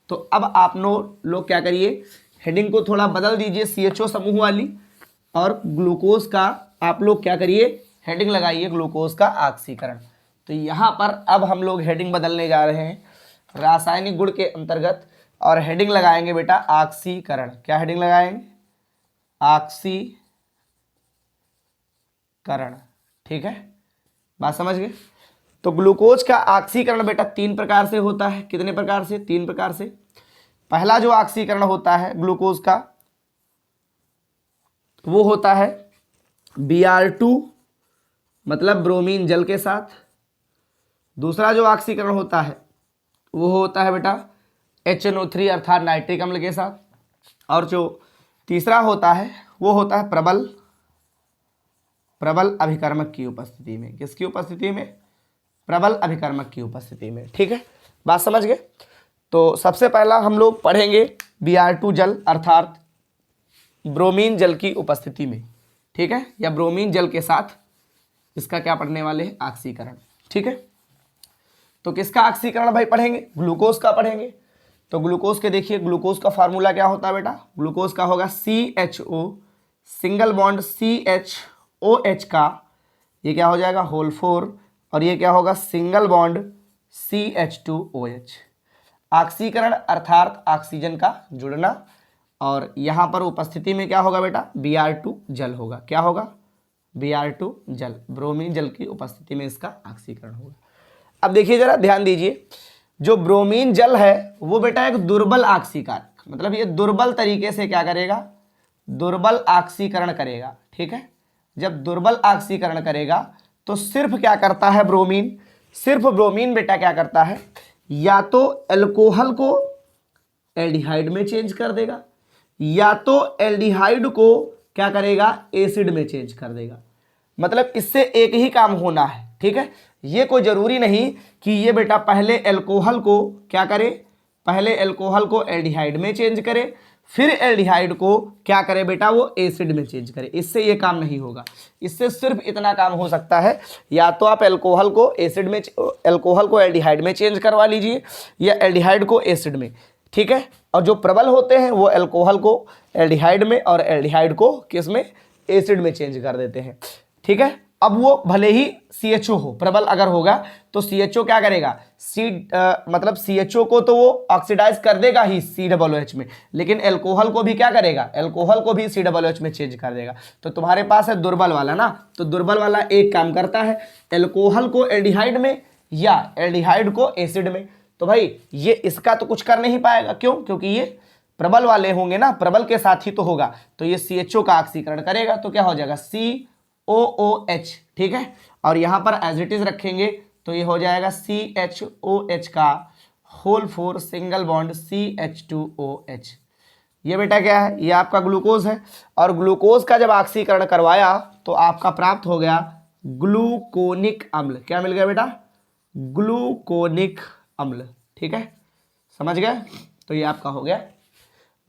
तो अब आप लोग क्या करिए, हेडिंग को थोड़ा बदल दीजिए CHO समूह वाली, और ग्लूकोज का आप लोग क्या करिए, हेडिंग लगाइए ग्लूकोज का ऑक्सीकरण। तो यहाँ पर अब हम लोग हेडिंग बदलने जा रहे हैं रासायनिक गुण के अंतर्गत, और हेडिंग लगाएंगे बेटा ऑक्सीकरण। क्या हेडिंग लगाएंगे, ऑक्सीकरण। ठीक है, बात समझ गए। तो ग्लूकोज का ऑक्सीकरण बेटा 3 प्रकार से होता है। कितने प्रकार से, 3 प्रकार से। पहला जो ऑक्सीकरण होता है ग्लूकोज का, वो होता है Br2 मतलब ब्रोमीन जल के साथ। दूसरा जो ऑक्सीकरण होता है वो होता है बेटा HNO3 अर्थात नाइट्रिक अम्ल के साथ। और जो तीसरा होता है वो होता है प्रबल अभिकर्मक की उपस्थिति में। किसकी उपस्थिति में, प्रबल अभिकर्मक की उपस्थिति में। ठीक है, बात समझ गए। तो सबसे पहला हम लोग पढ़ेंगे Br2 जल अर्थात ब्रोमीन जल की उपस्थिति में। ठीक है, या ब्रोमीन जल के साथ इसका क्या पढ़ने वाले हैं, ऑक्सीकरण। ठीक है, तो किसका ऑक्सीकरण भाई पढ़ेंगे, ग्लूकोज का पढ़ेंगे। तो ग्लूकोज के देखिए, ग्लूकोज का फार्मूला क्या होता है बेटा, ग्लूकोज का होगा CHO सिंगल बॉन्ड CHOH का, ये क्या हो जाएगा होल 4, और ये क्या होगा सिंगल बॉन्ड CH2OH। ऑक्सीकरण अर्थात ऑक्सीजन का जुड़ना, और यहाँ पर उपस्थिति में क्या होगा बेटा, Br2 जल होगा। क्या होगा, Br2 जल, ब्रोमीन जल की उपस्थिति में इसका ऑक्सीकरण होगा। अब देखिए जरा ध्यान दीजिए, जो ब्रोमीन जल है वो बेटा एक दुर्बल ऑक्सीकारक, मतलब ये दुर्बल तरीके से क्या करेगा, दुर्बल ऑक्सीकरण करेगा। ठीक है, जब दुर्बल ऑक्सीकरण करेगा तो सिर्फ क्या करता है ब्रोमीन, सिर्फ ब्रोमीन बेटा क्या करता है, या तो एल्कोहल को एल्डिहाइड में चेंज कर देगा, या तो एल्डिहाइड को क्या करेगा, एसिड में चेंज कर देगा। मतलब इससे एक ही काम होना है। ठीक है, ये कोई जरूरी नहीं कि ये बेटा पहले एल्कोहल को क्या करे, पहले एल्कोहल को एल्डिहाइड में चेंज करे, फिर एल्डिहाइड को क्या करे बेटा, वो एसिड में चेंज करे। इससे ये काम नहीं होगा। इससे सिर्फ इतना काम हो सकता है, या तो आप एल्कोहल को एसिड में, एल्कोहल को एल्डिहाइड में चेंज करवा लीजिए, या एल्डिहाइड को एसिड में। ठीक है, और जो प्रबल होते हैं वो एल्कोहल को एल्डिहाइड में और एल्डिहाइड को किस में, एसिड में चेंज कर देते हैं। ठीक है, अब वो भले ही CHO हो, प्रबल अगर होगा तो CHO क्या करेगा, मतलब CHO को तो वो ऑक्सीडाइज कर देगा ही COOH में, लेकिन एल्कोहल को भी क्या करेगा, एल्कोहल को भी COOH में चेंज कर देगा। तो तुम्हारे पास है दुर्बल वाला ना, तो दुर्बल वाला एक काम करता है एल्कोहल को एल्डिहाइड में या एल्डिहाइड को एसिड में। तो भाई ये इसका तो कुछ कर नहीं पाएगा, क्यों, क्योंकि ये प्रबल वाले होंगे ना, प्रबल के साथ ही तो होगा। तो ये CHO का ऑक्सीकरण करेगा, तो क्या हो जाएगा COOH। ठीक है, और यहाँ पर एज इट इज रखेंगे तो ये हो जाएगा CHOH का होल 4 सिंगल बॉन्ड CH2OH। ये बेटा क्या है, ये आपका ग्लूकोज है, और ग्लूकोज का जब ऑक्सीकरण करवाया तो आपका प्राप्त हो गया ग्लूकोनिक अम्ल। क्या मिल गया बेटा, ग्लूकोनिक अम्ल। ठीक है, समझ गए। तो ये आपका हो गया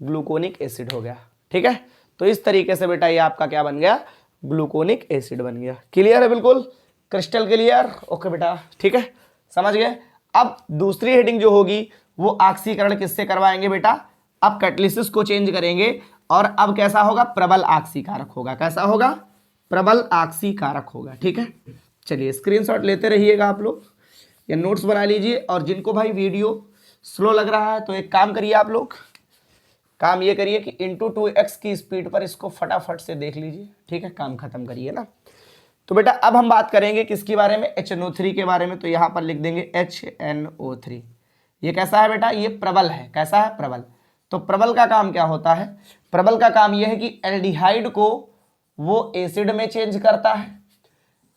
ग्लूकोनिक एसिड हो गया। ठीक है, तो इस तरीके से बेटा ये आपका क्या बन गया, ग्लूकोनिक एसिड बन गया। क्लियर है, बिल्कुल क्रिस्टल क्लियर। ओके बेटा, ठीक है, समझ गए। अब दूसरी हेडिंग जो होगी वो ऑक्सीकरण किससे करवाएंगे बेटा, अब कैटलिसिस को चेंज करेंगे, और अब कैसा होगा, प्रबल ऑक्सीकारक होगा। कैसा होगा, प्रबल ऑक्सीकारक होगा। ठीक है, चलिए स्क्रीनशॉट लेते रहिएगा आप लोग, या नोट्स बना लीजिए। और जिनको भाई वीडियो स्लो लग रहा है तो एक काम करिए, आप लोग काम ये करिए कि इंटू 2x की स्पीड पर इसको फटाफट से देख लीजिए। ठीक है, काम खत्म करिए ना। तो बेटा अब हम बात करेंगे किसके बारे में, HNO3 के बारे में। तो यहाँ पर लिख देंगे HNO3। ये कैसा है बेटा, ये प्रबल है। कैसा है, प्रबल। तो प्रबल का काम क्या होता है, प्रबल का काम यह है कि एल्डिहाइड को वो एसिड में चेंज करता है,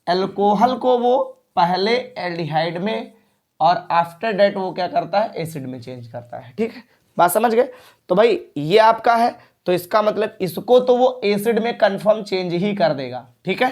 एल्कोहल को वो पहले एल्डिहाइड में और आफ्टर डेट वो क्या करता है, एसिड में चेंज करता है। ठीक है, बात समझ गए। तो भाई ये आपका है, तो इसका मतलब इसको तो वो एसिड में कंफर्म चेंज ही कर देगा। ठीक है,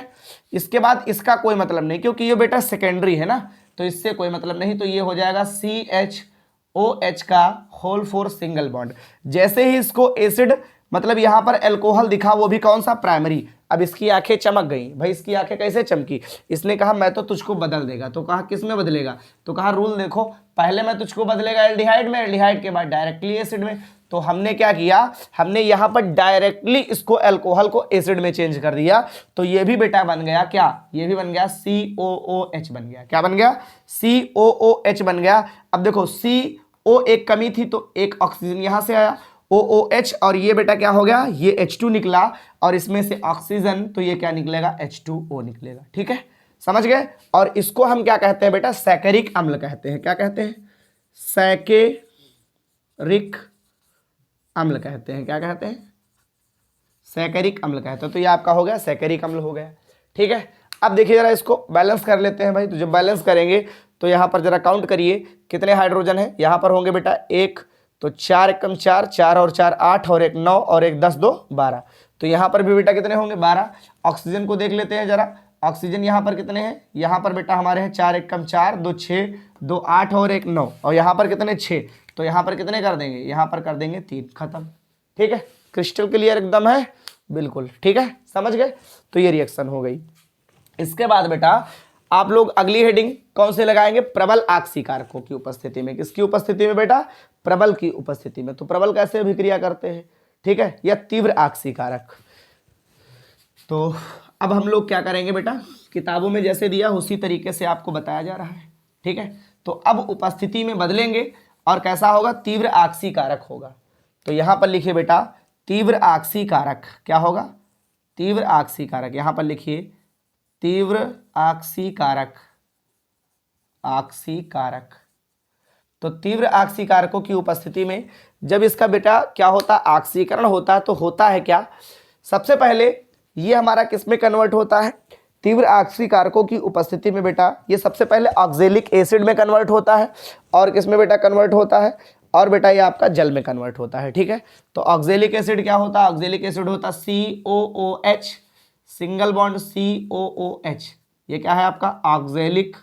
इसके बाद इसका कोई मतलब नहीं, क्योंकि ये बेटा सेकेंडरी है ना, तो इससे कोई मतलब नहीं। तो ये हो जाएगा CHOH का होल 4 सिंगल बॉन्ड। जैसे ही इसको एसिड मतलब यहाँ पर एल्कोहल दिखा, वो भी कौन सा, प्राइमरी। अब इसकी आंखें चमक गई भाई, इसकी आंखें कैसे चमकी, इसने कहा मैं तो तुझको बदल देगा। तो कहा किस में बदलेगा, तो कहा रूल देखो, पहले मैं तुझको बदलेगा एल्डिहाइड में, एल्डिहाइड के बाद डायरेक्टली एसिड में। तो हमने क्या किया, हमने यहाँ पर डायरेक्टली इसको अल्कोहल को एसिड में चेंज कर दिया। तो ये भी बेटा बन गया क्या, ये भी बन गया COOH बन गया। क्या बन गया, COOH बन गया। अब देखो CO एक कमी थी तो एक ऑक्सीजन यहां से आया, OOH, और ये बेटा क्या हो गया, ये H2 निकला, और इसमें से ऑक्सीजन, तो ये क्या निकलेगा, H2O निकलेगा। ठीक है, समझ गए। और इसको हम क्या कहते हैं बेटा, सैकरिक अम्ल कहते हैं। क्या कहते हैं, सैकरिक अम्ल कहते हैं। क्या कहते हैं, सैकरिक अम्ल कहते हैं। तो ये आपका हो गया सैकरिक अम्ल हो गया। ठीक है, अब देखिए जरा इसको बैलेंस कर लेते हैं भाई। तो जब बैलेंस करेंगे तो यहाँ पर जरा काउंट करिए कितने हाइड्रोजन है। यहाँ पर होंगे बेटा एक, तो 4 एकम 4, 4 और 4 8, और 1 9, और 1 10 2 12। तो यहाँ पर भी बेटा कितने होंगे, 12। ऑक्सीजन को देख लेते हैं जरा, ऑक्सीजन यहाँ पर कितने हैं, यहाँ पर बेटा हमारे हैं 4 एकम 4, 2 6, 2 8, और 1 9, और यहाँ पर कितने 6। तो यहाँ पर कितने कर देंगे, यहाँ पर कर देंगे 3, खत्म। ठीक है, क्रिस्टल क्लियर एकदम है, बिल्कुल। ठीक है, समझ गए। तो ये रिएक्शन हो गई। इसके बाद बेटा आप लोग अगली हेडिंग कौन से लगाएंगे, प्रबल आक्सीकारकों की उपस्थिति में। किसकी उपस्थिति में बेटा, प्रबल की उपस्थिति में। तो प्रबल कैसे अभिक्रिया करते हैं, ठीक है, या तीव्र आक्सीकारक। तो अब हम लोग क्या करेंगे बेटा, किताबों में जैसे दिया उसी तरीके से आपको बताया जा रहा है। ठीक है, तो अब उपस्थिति में बदलेंगे और कैसा होगा, तीव्र आक्सीकारक होगा। तो यहां पर लिखिए बेटा तीव्र आक्सीकारक, क्या होगा, तीव्र आक्सीकारक। यहां पर लिखिए तीव्र आक्सीकारक, आक्सीकारक। तो तीव्र आक्सीकारकों की उपस्थिति में जब इसका बेटा क्या होता, आक्सीकरण होता है, तो होता है क्या, सबसे पहले ये हमारा किस में कन्वर्ट होता है, तीव्र आक्सीकारकों की उपस्थिति में बेटा ये सबसे पहले ऑक्जेलिक एसिड में कन्वर्ट होता है, और किस में बेटा कन्वर्ट होता है, और बेटा ये आपका जल में कन्वर्ट होता है। ठीक है, तो ऑक्जेलिक एसिड क्या होता है, ऑक्जेलिक एसिड होता है COOH, सिंगल बॉन्ड COOH। ये क्या है आपका ऑक्जेलिक,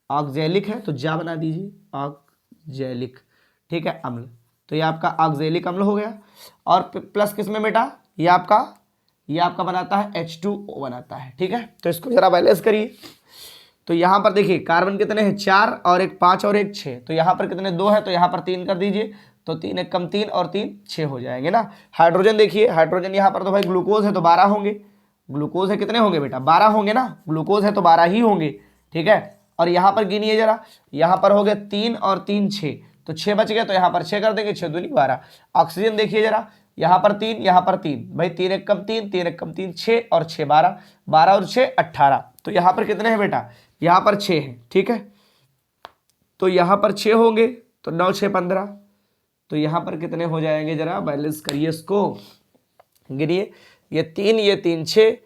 ऑक्जेलिक है तो जा बना दीजिए ऑक्जेलिक। ठीक है, अम्ल। तो ये आपका ऑक्जेलिक अम्ल हो गया। और प्लस किसमें बेटा, ये आपका बनाता है H2O बनाता है। ठीक है, तो इसको जरा बैलेंस करिए। तो यहाँ पर देखिए कार्बन कितने हैं, 4 और 1 5 और 1 6। तो यहाँ पर कितने 2 है, तो यहाँ पर 3 कर दीजिए। तो 3 एक कम 3 और 3 6 हो जाएंगे ना। हाइड्रोजन देखिए, हाइड्रोजन यहाँ पर तो भाई ग्लूकोज है तो 12 होंगे, ग्लूकोज है कितने होंगे बेटा 12 होंगे ना, ग्लूकोज है तो 12 ही होंगे। ठीक है, और यहाँ पर गिनिए जरा, यहाँ पर हो गए 3 और 3 6, तो 6 बच गए, तो यहाँ पर 6 कर देंगे, 6 दूनी 12। ऑक्सीजन देखिए जरा, यहाँ पर 3, यहाँ पर 3, भाई 3 एक कम 3, 3 एक कम 3 6, और 6 12, 12 और 6 18। तो यहाँ पर कितने हैं बेटा, यहाँ पर 6 हैं। ठीक है, तो यहाँ पर 6 होंगे, तो 9 6 15। तो यहाँ पर कितने हो जाएंगे, जरा बैलेंस करिए इसको, गिनिए, ये 3 ये 3 6,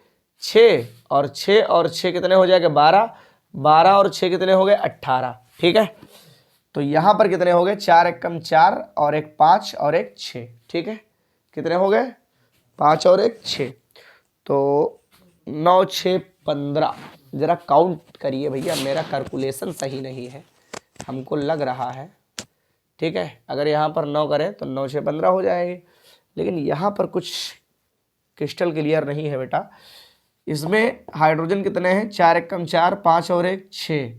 6 और 6 और 6 कितने हो जाएंगे 12, 12 और 6 कितने हो गए 18। ठीक है, तो यहाँ पर कितने हो गए 4 एक कम 4, और 1 5 और 1 6। ठीक है, कितने हो गए 5 और 1 6, तो 9 6 15। जरा काउंट करिए भैया, मेरा कैलकुलेशन सही नहीं है, हमको लग रहा है। ठीक है, अगर यहाँ पर 9 करें तो 9 6 15 हो जाएंगे, लेकिन यहाँ पर कुछ क्रिस्टल क्लियर नहीं है बेटा। इसमें हाइड्रोजन कितने हैं, 4 एक कम 4, 5 और 1 6,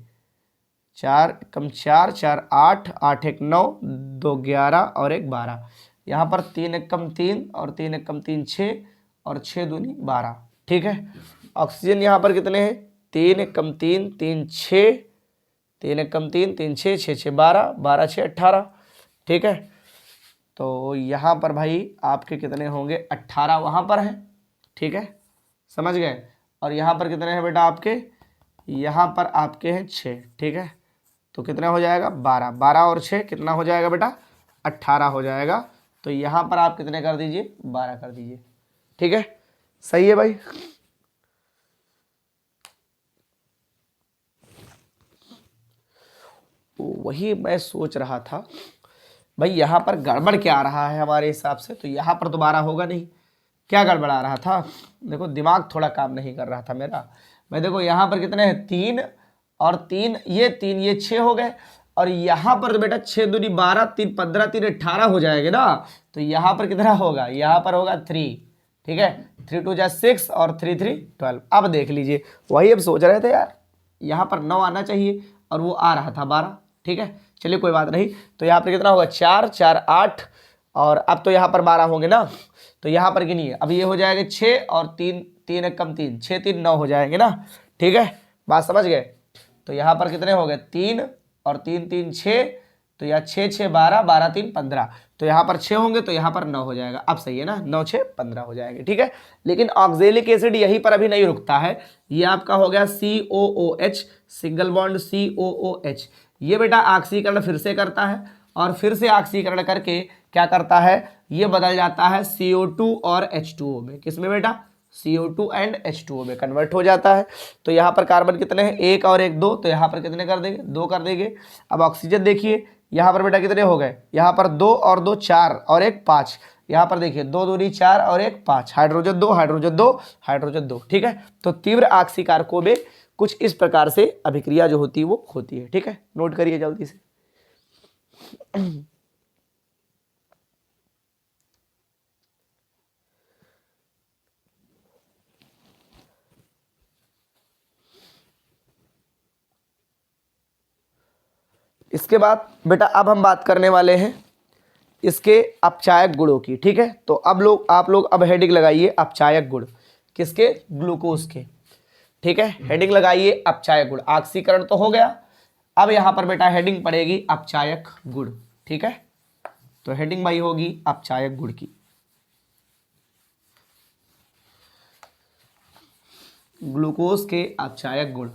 4 कम 4 4 8, 8 एक 9, 2 11 और 1 12। यहाँ पर 3 एक कम 3 और 3 एक कम 3 6, और 6 दूनी 12। ठीक है, ऑक्सीजन यहाँ पर कितने हैं, 3 एक कम 3 3 6, 3 एक कम 3 3 6 6 6 12, 12 6 18। ठीक है, तो यहाँ पर भाई आपके कितने होंगे 18 वहाँ पर हैं। ठीक है, समझ गए। और यहाँ पर कितने हैं बेटा आपके, यहाँ पर आपके हैं 6। ठीक है, तो कितना हो जाएगा 12, 12 और 6 कितना हो जाएगा बेटा 18 हो जाएगा। तो यहाँ पर आप कितने कर दीजिए 12 कर दीजिए। ठीक है, सही है भाई। वही मैं सोच रहा था भाई, यहाँ पर गड़बड़ क्या आ रहा है हमारे हिसाब से, तो यहाँ पर दोबारा होगा नहीं, क्या गड़बड़ आ रहा था, देखो दिमाग थोड़ा काम नहीं कर रहा था मेरा। भाई देखो यहाँ पर कितने हैं 3 और 3 ये 6 हो गए, और यहाँ पर तो बेटा 6 दूनी 12, 3 15, 3 18 हो जाएगा ना। तो यहाँ पर कितना होगा, यहाँ पर होगा 3, ठीक है, 3 2 जा 6 और 3 3 12। अब देख लीजिए, वही अब सोच रहे थे यार यहाँ पर 9 आना चाहिए और वो आ रहा था 12, ठीक है, चलिए कोई बात नहीं। तो यहाँ पर कितना होगा, 4 4 8, और अब तो यहाँ पर 12 होंगे ना, तो यहाँ पर गिनिए, अब ये हो जाएगा 6 और 3 3 1 कम 3, 6 3 9 हो जाएंगे ना, ठीक है, बात समझ गए। तो यहाँ पर कितने हो गए, 3 और 3 3 6, तो यहाँ 6 6 12, 12 3 15, तो यहाँ पर 6 होंगे तो यहाँ पर 9 हो जाएगा। अब सही है ना, 9 6 15 हो जाएंगे, ठीक है। लेकिन ऑक्जेलिक एसिड यहीं पर अभी नहीं रुकता है, ये आपका हो गया COOH, सिंगल बॉन्ड COOH। ये बेटा ऑक्सीकरण फिर से करता है और फिर से ऑक्सीकरण करके क्या करता है, ये बदल जाता है CO2 और H2O में। किसमें बेटा, CO2 एंड H2O में कन्वर्ट हो जाता है। तो यहाँ पर कार्बन कितने हैं, 1 और 1 2, तो यहाँ पर कितने कर देंगे, 2 कर देंगे। अब ऑक्सीजन देखिए, यहाँ पर बेटा कितने हो गए, यहाँ पर 2 और 2 4 और 1 5, यहाँ पर देखिए 2 दूनी 4 और 1 5, हाइड्रोजन 2 हाइड्रोजन 2 हाइड्रोजन 2, ठीक है। तो तीव्र ऑक्सीकारकों में कुछ इस प्रकार से अभिक्रिया जो होती है वो होती है, ठीक है, नोट करिए जल्दी से। इसके बाद बेटा अब हम बात करने वाले हैं इसके अपचायक गुणों की, ठीक है। तो अब आप लोग अब हेडिंग लगाइए अपचायक गुण, किसके, ग्लूकोज के, ठीक है, हेडिंग लगाइए अपचायक गुण। ऑक्सीकरण तो हो गया, अब यहाँ पर बेटा हेडिंग पड़ेगी अपचायक गुण, ठीक है। तो हेडिंग भाई होगी अपचायक गुण की, ग्लूकोज के अपचायक गुण,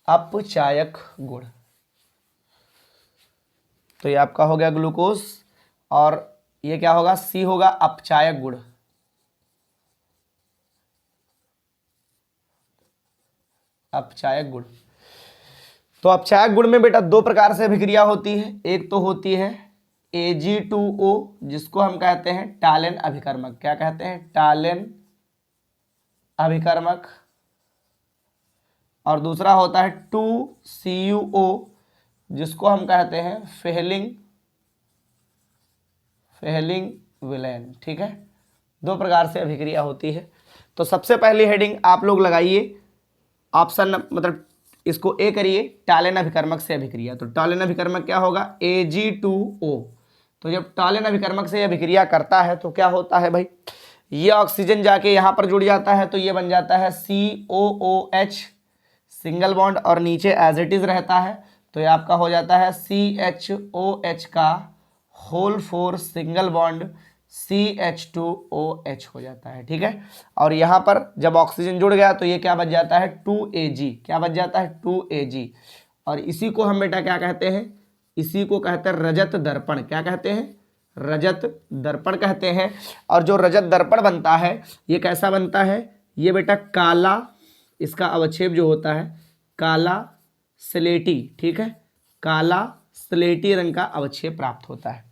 अपचायक गुण। तो ये आपका हो गया ग्लूकोज, और ये क्या होगा, सी होगा अपचायक गुण, अपचायक गुण। तो अपचायक गुण में बेटा दो प्रकार से अभिक्रिया होती है, एक तो होती है Ag2O जिसको हम कहते हैं टालेन अभिकर्मक, क्या कहते हैं, टालेन अभिकर्मक, और दूसरा होता है 2CuO जिसको हम कहते हैं फेहलिंग विलेन, ठीक है। दो प्रकार से अभिक्रिया होती है। तो सबसे पहली हेडिंग आप लोग लगाइए ऑप्शन, मतलब इसको ए करिए, टालेन अभिकर्मक से अभिक्रिया। तो टालेन अभिकर्मक क्या होगा, Ag2O। तो जब टालेन अभिकर्मक से अभिक्रिया करता है तो क्या होता है भाई, ये ऑक्सीजन जाके यहाँ पर जुड़ जाता है, तो ये बन जाता है COOH सिंगल बॉन्ड, और नीचे एज इट इज रहता है, तो ये आपका हो जाता है CHOH का होल 4 सिंगल बॉन्ड CH2OH हो जाता है, ठीक है। और यहाँ पर जब ऑक्सीजन जुड़ गया तो ये क्या बच जाता है, 2Ag, क्या बच जाता है, 2Ag। और इसी को हम बेटा क्या कहते हैं, इसी को कहते हैं रजत दर्पण, क्या कहते हैं, रजत दर्पण कहते हैं। और जो रजत दर्पण बनता है ये कैसा बनता है, ये बेटा काला, इसका अवक्षेप जो होता है काला स्लेटी, ठीक है, काला स्लेटी रंग का अवक्षेप प्राप्त होता है।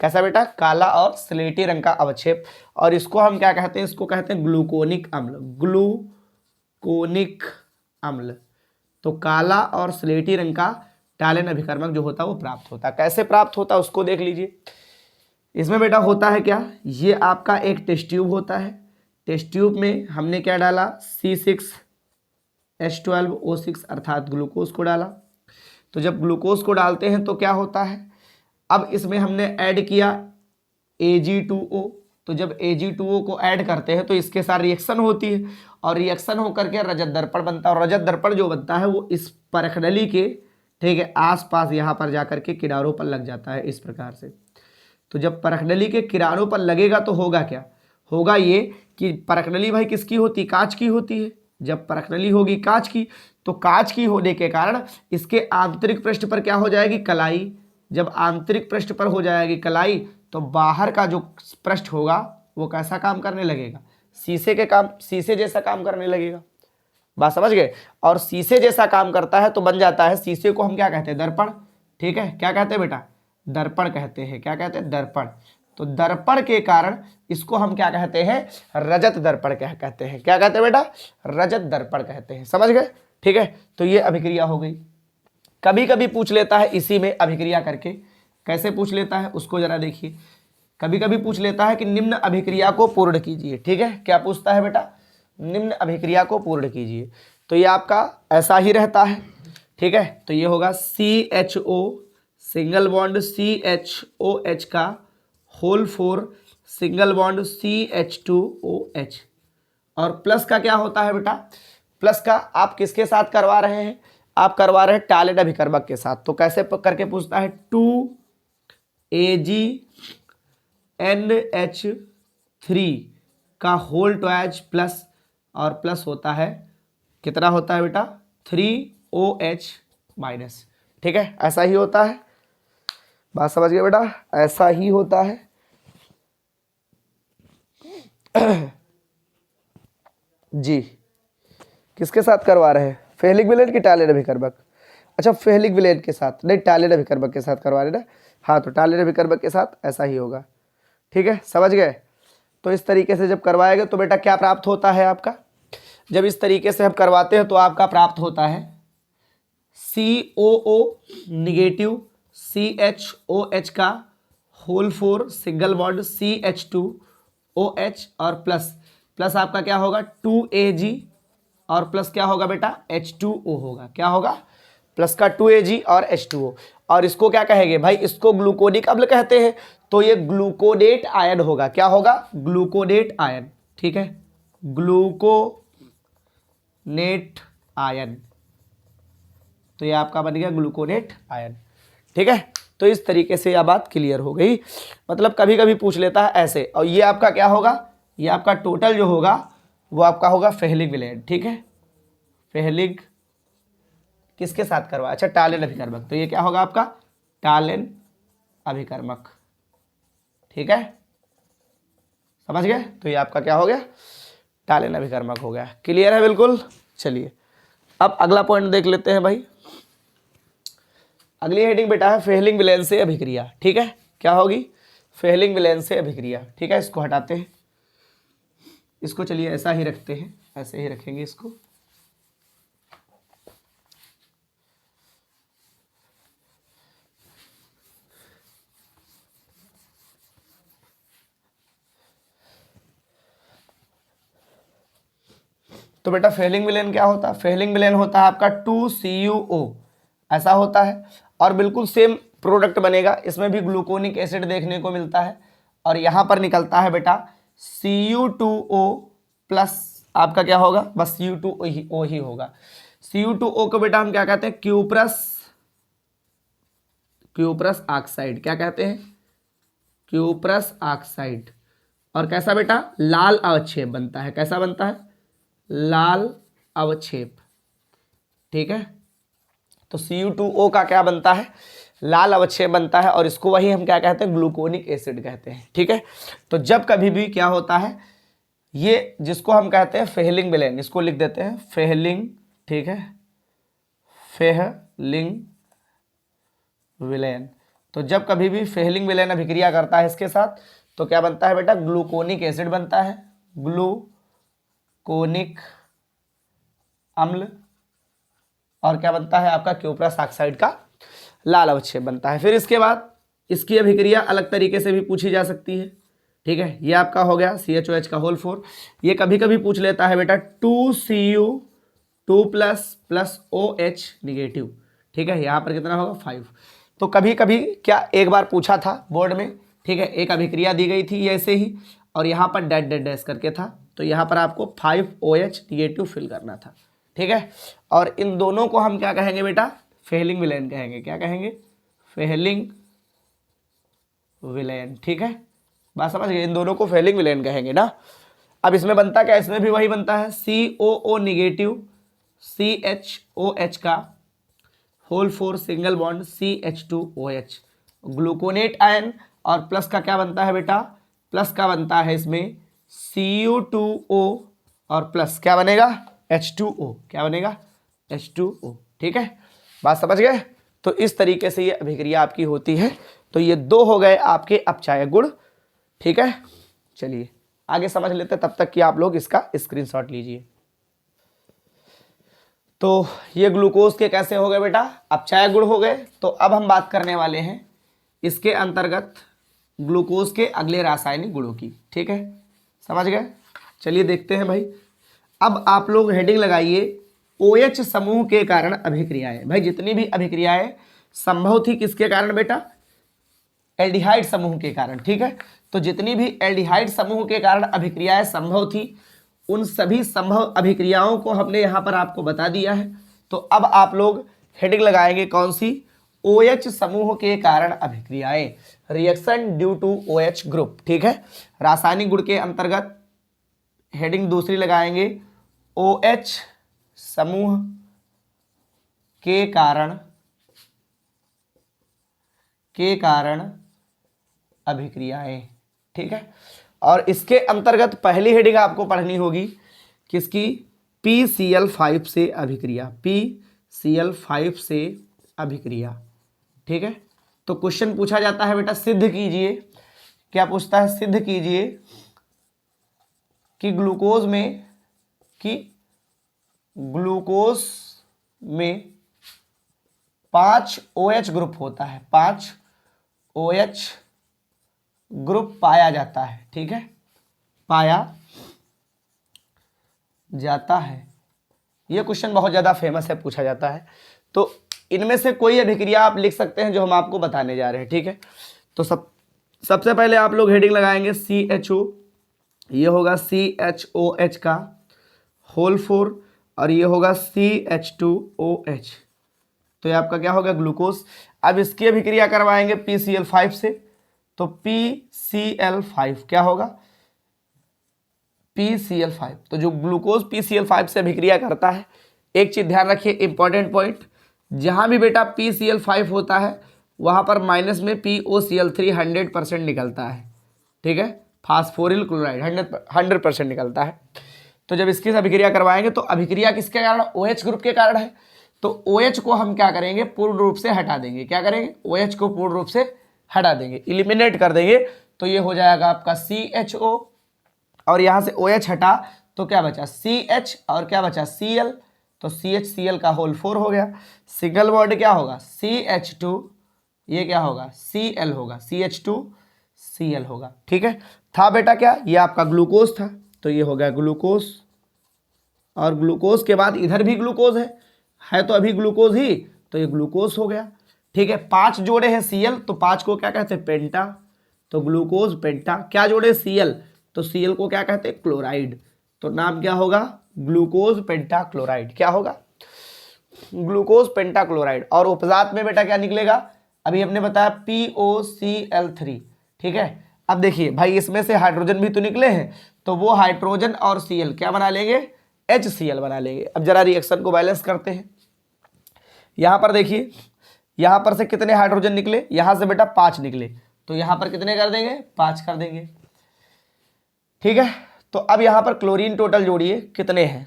कैसा बेटा, काला और स्लेटी रंग का अवक्षेप। और इसको हम क्या कहते हैं, इसको कहते हैं ग्लूकोनिक अम्ल, ग्लूकोनिक अम्ल। तो काला और स्लेटी रंग का टालेन अभिकर्मक जो होता है वो प्राप्त होता है। कैसे प्राप्त होता है उसको देख लीजिए। इसमें बेटा होता है क्या, ये आपका एक टेस्ट ट्यूब होता है, टेस्ट ट्यूब में हमने क्या डाला, C6H12O6 अर्थात ग्लूकोज को डाला। तो जब ग्लूकोज को डालते हैं तो क्या होता है, अब इसमें हमने ऐड किया Ag2O। तो जब Ag2O को ऐड करते हैं तो इसके साथ रिएक्शन होती है, और रिएक्शन होकर के रजत दर्पण बनता है। और रजत दर्पण जो बनता है वो इस परखनली के, ठीक है, आसपास यहाँ पर जाकर के किनारों पर लग जाता है इस प्रकार से। तो जब परखनली के किनारों पर लगेगा तो होगा क्या, होगा ये कि परखनली भाई किसकी होती, कांच की होती है। जब परखनली होगी कांच की, तो कांच की होने के कारण इसके आंतरिक पृष्ठ पर क्या हो जाएगी, कलाई। जब आंतरिक पृष्ठ पर हो जाएगी कलाई तो बाहर का जो पृष्ठ होगा वो कैसा काम करने लगेगा, शीशे जैसा काम करने लगेगा। बात समझ गए। और शीशे जैसा काम करता है तो बन जाता है, शीशे को हम क्या कहते हैं, दर्पण, ठीक है, क्या कहते हैं बेटा, दर्पण कहते हैं, क्या कहते हैं, दर्पण। तो दर्पण के कारण इसको हम क्या कहते हैं, रजत दर्पण कहते हैं। क्या कहते हैं बेटा, रजत दर्पण कहते हैं, समझ गए, ठीक है, तो ये अभिक्रिया हो गई। कभी कभी पूछ लेता है इसी में अभिक्रिया करके, कैसे पूछ लेता है उसको जरा देखिए। कभी कभी पूछ लेता है कि निम्न अभिक्रिया को पूर्ण कीजिए। ठीक है, क्या पूछता है बेटा, निम्न अभिक्रिया को पूर्ण कीजिए। तो ये आपका ऐसा ही रहता है। ठीक है, तो ये होगा CHO सिंगल बॉन्ड CHOH का होल 4 सिंगल बॉन्ड CH2OH। और प्लस का क्या होता है बेटा, प्लस का आप किसके साथ करवा रहे हैं, आप करवा रहे हैं टैलेंट अभिकर्मक के साथ। तो कैसे करके पूछता है, 2AgNH3 का होल ट्वाइज प्लस, और प्लस होता है कितना होता है बेटा, 3OH माइनस। ठीक है, ऐसा ही होता है, बात समझ गए बेटा, ऐसा ही होता है। जी, किसके साथ करवा रहे हैं, फेलिक विलेन की टैलेंट अभिकर्मक। अच्छा, फेलिक विलेन के साथ नहीं, टैलेंट अभिकर्मक के साथ करवा रहे ना। हाँ, तो टैलेंट अभिकर्मक के साथ ऐसा ही होगा। ठीक है, समझ गए। तो इस तरीके से जब करवाएगा तो बेटा क्या प्राप्त होता है आपका, जब इस तरीके से हम करवाते हैं तो आपका प्राप्त होता है COO निगेटिव CHOH का होल 4 सिंगल बॉन्ड CH2OH और प्लस, प्लस आपका क्या होगा 2Ag और प्लस क्या होगा बेटा H2O होगा। क्या होगा, प्लस का 2Ag और H2O। और इसको क्या कहेंगे भाई, इसको ग्लूकोनिक अम्ल कहते हैं। तो ये ग्लूकोनेट आयन होगा। क्या होगा, ग्लूकोनेट आयन। ठीक है, ग्लूकोनेट आयन, तो ये आपका बन गया ग्लूकोनेट आयन। ठीक है, तो इस तरीके से यह बात क्लियर हो गई। मतलब कभी कभी पूछ लेता है ऐसे। और ये आपका क्या होगा, ये आपका टोटल जो होगा वो आपका होगा फेलिक विलेन। ठीक है, फेलिक किसके साथ करवा, अच्छा टैलेंट अभिकर्मक। तो ये क्या होगा आपका टैलेंट अभिकर्मक। ठीक है, समझ गए। तो ये आपका क्या हो गया, टैलेंट अभिकर्मक हो गया। क्लियर है बिल्कुल। चलिए अब अगला पॉइंट देख लेते हैं भाई। अगली हेडिंग बेटा है फेलिंग विलेन से अभिक्रिया। ठीक है, क्या होगी, फेलिंग विलेन से अभिक्रिया। ठीक है, इसको हटाते हैं, इसको चलिए ऐसा ही रखते हैं, ऐसे ही रखेंगे इसको। तो बेटा फेलिंग विलेन क्या होता है, फेलिंग विलेन होता है आपका 2CuO, ऐसा होता है। और बिल्कुल सेम प्रोडक्ट बनेगा, इसमें भी ग्लूकोनिक एसिड देखने को मिलता है। और यहाँ पर निकलता है बेटा Cu2O प्लस, आपका क्या होगा, बस Cu2O ही होगा। Cu2O को बेटा हम क्या कहते हैं, क्यूप्रस ऑक्साइड। क्या कहते हैं, क्यूप्रस ऑक्साइड। और कैसा बेटा, लाल अवक्षेप बनता है। कैसा बनता है, लाल अवक्षेप। ठीक है, तो Cu2O का क्या बनता है, लाल अवक्षेप बनता है। और इसको वही हम क्या कहते हैं, ग्लूकोनिक एसिड कहते हैं। ठीक है, तो जब कभी भी क्या होता है, ये जिसको हम कहते हैं फेलिंग विलेन, इसको लिख देते हैं फेलिंग। ठीक है, फेलिंग विलेन। तो जब कभी भी फेलिंग विलेन अभिक्रिया करता है इसके साथ तो क्या बनता है बेटा, ग्लूकोनिक एसिड बनता है, ग्लूकोनिक अम्ल। और क्या बनता है आपका, क्यूप्रस ऑक्साइड का लाल अवक्षेप बनता है। फिर इसके बाद इसकी अभिक्रिया अलग तरीके से भी पूछी जा सकती है। ठीक है, ये आपका हो गया CHOH का होल 4। ये कभी कभी पूछ लेता है बेटा 2Cu2 प्लस OH निगेटिव। ठीक है, यहाँ पर कितना होगा 5। तो कभी कभी क्या एक बार पूछा था बोर्ड में। ठीक है, एक अभिक्रिया दी गई थी ऐसे ही, और यहाँ पर डैट डैट डैश करके था, तो यहाँ पर आपको 5OH निगेटिव फिल करना था। ठीक है, और इन दोनों को हम क्या कहेंगे बेटा, फेलिंग विलेन कहेंगे। क्या कहेंगे, फेलिंग विलेन। ठीक है, बात समझ गए, इन दोनों को फेलिंग विलेन कहेंगे ना। अब इसमें बनता क्या, इसमें भी वही बनता है COO निगेटिव CHOH का whole 4 single bond CH2OH, gluconate ion. और प्लस का क्या बनता है बेटा, प्लस का बनता है इसमें Cu2O और प्लस क्या बनेगा H2O। क्या बनेगा, H2O। ठीक है, बात समझ गए। तो इस तरीके से ये अभिक्रिया आपकी होती है। तो ये दो हो गए आपके अपचायक गुण। ठीक है, चलिए आगे समझ लेते हैं, तब तक कि आप लोग इसका स्क्रीनशॉट लीजिए। तो ये ग्लूकोज के कैसे हो गए बेटा, अपचायक गुण हो गए। तो अब हम बात करने वाले हैं इसके अंतर्गत ग्लूकोज के अगले रासायनिक गुणों की। ठीक है, समझ गए। चलिए देखते हैं भाई। अब आप लोग हेडिंग लगाइए OH समूह के कारण अभिक्रियाएं। भाई जितनी भी अभिक्रियाएं संभव थी किसके कारण बेटा, एल्डिहाइड समूह के कारण। ठीक है, तो जितनी भी एल्डिहाइड समूह के कारण अभिक्रियाएं संभव थी उन सभी संभव अभिक्रियाओं को हमने यहाँ पर आपको बता दिया है। तो अब आप लोग हेडिंग लगाएंगे कौन सी, OH समूह के कारण अभिक्रियाएं, reaction due to OH group. ठीक है, रासायनिक गुण के अंतर्गत हेडिंग दूसरी लगाएंगे OH समूह के कारण अभिक्रियाएं। ठीक है, और इसके अंतर्गत पहली हेडिंग आपको पढ़नी होगी किसकी, PCl5 से अभिक्रिया, PCl5 से अभिक्रिया। ठीक है, तो क्वेश्चन पूछा जाता है बेटा सिद्ध कीजिए, क्या पूछता है, सिद्ध कीजिए कि ग्लूकोज में 5 OH ग्रुप होता है, 5 OH ग्रुप पाया जाता है। ठीक है, पाया जाता है, यह क्वेश्चन बहुत ज़्यादा फेमस है, पूछा जाता है। तो इनमें से कोई अभिक्रिया आप लिख सकते हैं जो हम आपको बताने जा रहे हैं। ठीक है, तो सबसे पहले आप लोग हेडिंग लगाएंगे CHO, ये होगा CHOH का होल 4 और ये होगा CH2OH। तो ये आपका क्या होगा, ग्लूकोज। अब इसकी अभिक्रिया करवाएंगे PCl5 से, तो PCl5 क्या होगा, PCl5। तो जो ग्लूकोज PCl5 से अभिक्रिया करता है, एक चीज ध्यान रखिए, इंपॉर्टेंट पॉइंट, जहां भी बेटा PCl5 होता है वहां पर माइनस में POCl3 100% निकलता है। ठीक है, फास्फोरिल क्लोराइड 100% निकलता है। तो जब इसकी अभिक्रिया करवाएंगे तो अभिक्रिया किसके कारण, OH ग्रुप के कारण है। तो OH को हम क्या करेंगे, पूर्ण रूप से हटा देंगे। क्या करेंगे, OH को पूर्ण रूप से हटा देंगे, इलिमिनेट कर देंगे। तो ये हो जाएगा आपका CHO, और यहाँ से OH हटा तो क्या बचा, CH, और क्या बचा Cl, तो CHCl का होल 4 हो गया। सिंगल बॉन्ड क्या होगा, CH2, ये क्या होगा, Cl होगा, CH2Cl होगा। ठीक है, था बेटा क्या, ये आपका ग्लूकोज था, तो ये हो गया ग्लूकोज। और ग्लूकोज के बाद इधर भी ग्लूकोज है तो अभी ग्लूकोज ही, तो ये ग्लूकोज हो गया। ठीक है, 5 जोड़े हैं Cl, तो 5 को क्या कहते हैं, पेंटा, तो ग्लूकोज पेंटा। क्या जोड़े Cl, तो Cl को क्या कहते हैं, क्लोराइड, तो नाम क्या होगा, ग्लूकोज पेंटा क्लोराइड। क्या होगा, ग्लूकोज पेंटा क्लोराइड। और उपजात में बेटा क्या निकलेगा, अभी हमने बताया POCl3। ठीक है, अब देखिए भाई इसमें से हाइड्रोजन भी तो निकले हैं, तो वो हाइड्रोजन और Cl क्या बना लेंगे, HCl बना लेंगे। अब जरा रिएक्शन को बैलेंस करते हैं। यहां पर देखिए, यहां पर से कितने हाइड्रोजन निकले, यहां से बेटा 5 निकले, तो यहां पर कितने कर देंगे, 5 कर देंगे। ठीक है, तो अब यहां पर क्लोरीन टोटल जोड़िए कितने हैं,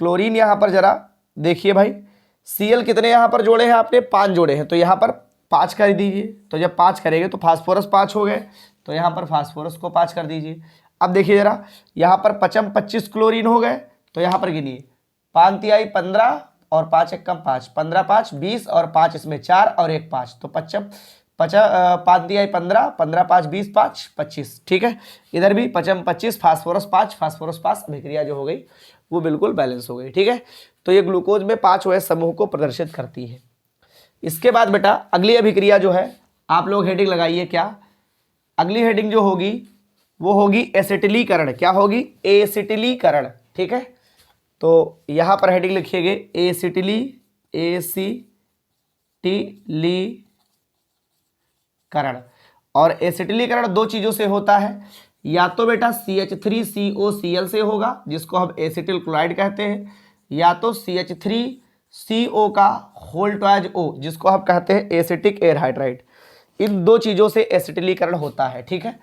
क्लोरीन यहां पर जरा देखिए भाई, Cl कितने यहां पर जोड़े हैं आपने, 5 जोड़े हैं, तो यहां पर 5 कर दीजिए। तो जब 5 करेंगे तो फास्फोरस 5 हो गए, तो यहां पर फास्फोरस को 5 कर दीजिए। अब देखिए जरा, यहां पर 25 क्लोरीन हो गए, तो यहां पर गिनिए, 5 तिहाई 15 और 5 एक कम 5, 15 5 20 और 5 इसमें 4 और 1 5, तो 5 तिहाई 15, 15 5 20 5 25। ठीक है, इधर भी 25 फास्फोरस 5, अभिक्रिया जो हो गई वो बिल्कुल बैलेंस हो गई। ठीक है, तो ये ग्लूकोज में 5 OH समूह को प्रदर्शित करती है। इसके बाद बेटा अगली अभिक्रिया जो है, आप लोग हेडिंग लगाइए, क्या अगली हेडिंग जो होगी वो होगी एसिटिलीकरण। क्या होगी, एसिटिलीकरण। ठीक है, तो यहां पर हेडिंग लिखिएगा एसिटिलीकरण। और एसिटिलीकरण 2 चीजों से होता है, या तो बेटा CH3COCl से होगा जिसको हम एसिटिल क्लोराइड कहते हैं, या तो CH3CO का होल ट्वाइज O जिसको हम कहते हैं एसिटिक एनहाइड्राइड। इन 2 चीजों से एसिटिलीकरण होता है। ठीक है,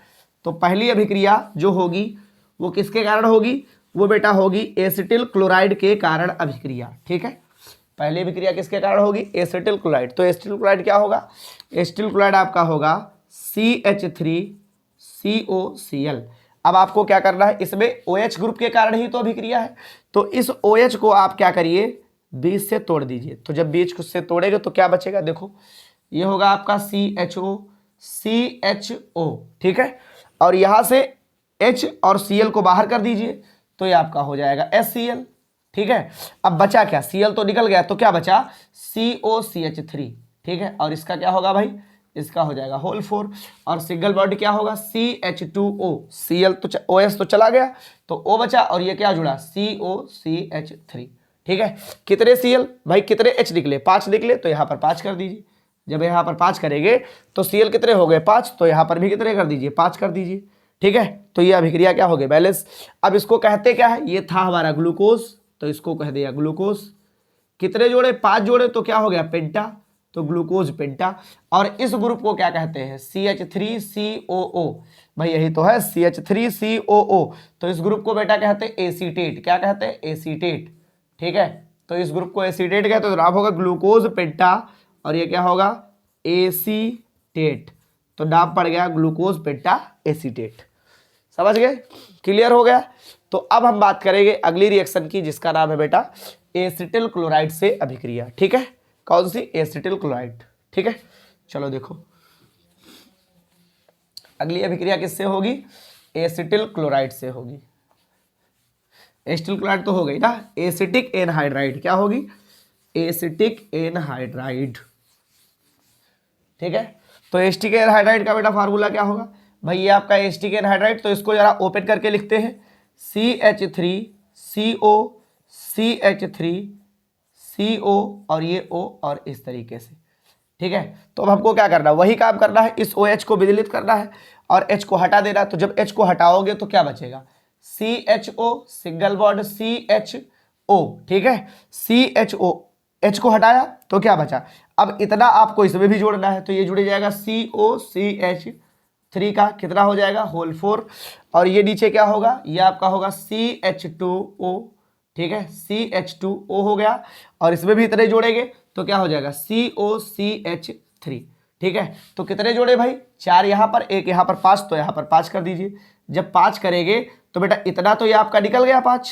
तो पहली अभिक्रिया जो होगी वो किसके कारण होगी, वो बेटा होगी एसिटिल क्लोराइड के कारण अभिक्रिया। ठीक है, पहली अभिक्रिया किसके कारण होगी, एसिटिल क्लोराइड। तो एसिटिल क्लोराइड क्या होगा, एसिटिल क्लोराइड आपका होगा CH3COCl। अब आपको क्या करना है, इसमें OH ग्रुप के कारण ही तो अभिक्रिया है, तो इस OH को आप क्या करिए, बीच से तोड़ दीजिए। तो जब बीच को से तोड़ेंगे तो क्या बचेगा, देखो ये होगा आपका CHO, ठीक है। और यहाँ से H और Cl को बाहर कर दीजिए तो ये आपका हो जाएगा HCl, ठीक है। अब बचा क्या, Cl तो निकल गया तो क्या बचा, COCH3, ठीक है। और इसका क्या होगा भाई, इसका हो जाएगा होल 4। और सिंगल बॉन्ड क्या होगा, CH2O, Cl तो OS तो चला गया तो O बचा, और ये क्या जुड़ा, COCH3, ठीक है। कितने Cl भाई, कितने H निकले, 5 निकले, तो यहाँ पर 5 कर दीजिए। जब यहाँ पर 5 करेंगे तो Cl कितने हो गए, 5, तो यहाँ पर भी कितने कर दीजिए, 5 कर दीजिए, ठीक है। तो ये अभिक्रिया क्या हो गई, बैलेंस। अब इसको कहते क्या है, ये था हमारा ग्लूकोज, तो इसको कह दिया ग्लूकोज। कितने जोड़े, 5 जोड़े, तो क्या हो गया, पेंटा, तो ग्लूकोज पेंटा। और इस ग्रुप को क्या कहते हैं, CH3COO, भाई यही तो है CH3COO। तो इस ग्रुप को बेटा कहते हैं एसीटेट, क्या कहते हैं, एसीटेट, ठीक है। तो इस ग्रुप को एसीटेट कहते हैं, तो नाम होगा ग्लूकोज पेंटा, और ये क्या होगा, एसीटेट। तो नाम पड़ गया ग्लूकोज पेंटा एसीटेट। समझ गए, क्लियर हो गया। तो अब हम बात करेंगे अगली रिएक्शन की, जिसका नाम है बेटा एसिटिल क्लोराइड से अभिक्रिया, ठीक है। कौन सी, एसिटिल क्लोराइड, ठीक है। चलो देखो अगली अभिक्रिया किससे होगी, एसिटिल क्लोराइड से होगी। एसिटिल क्लोराइड तो हो गई ना, एसिटिक एनहाइड्राइड क्या होगी, एसिटिक एनहाइड्राइड, ठीक है। तो एसिटिक एनहाइड्राइड का बेटा फार्मूला क्या होगा भाई, ये आपका एसिटिक एनहाइड्राइड, तो इसको जरा ओपन करके लिखते हैं, CH3CO, CH3CO, और ये O, और इस तरीके से, ठीक है। तो अब हमको क्या करना है, वही काम करना है, इस OH को विदलित करना है और H को हटा देना। तो जब H को हटाओगे तो क्या बचेगा, CHO, सिंगल बॉन्ड CHO, ठीक है, CHO, H को हटाया तो क्या बचा। अब इतना आपको इसमें भी जोड़ना है, तो ये जुड़ जाएगा COCH3 का कितना हो जाएगा, होल 4। और ये नीचे क्या होगा, ये आपका होगा CH2O, ठीक है, CH2O हो गया। और इसमें भी इतने जोड़ेंगे तो क्या हो जाएगा, COCH3, ठीक है। तो कितने जोड़े भाई, 4 यहाँ पर, 1 यहाँ पर, 5, तो यहाँ पर 5 कर दीजिए। जब 5 करेंगे तो बेटा इतना तो ये आपका निकल गया 5,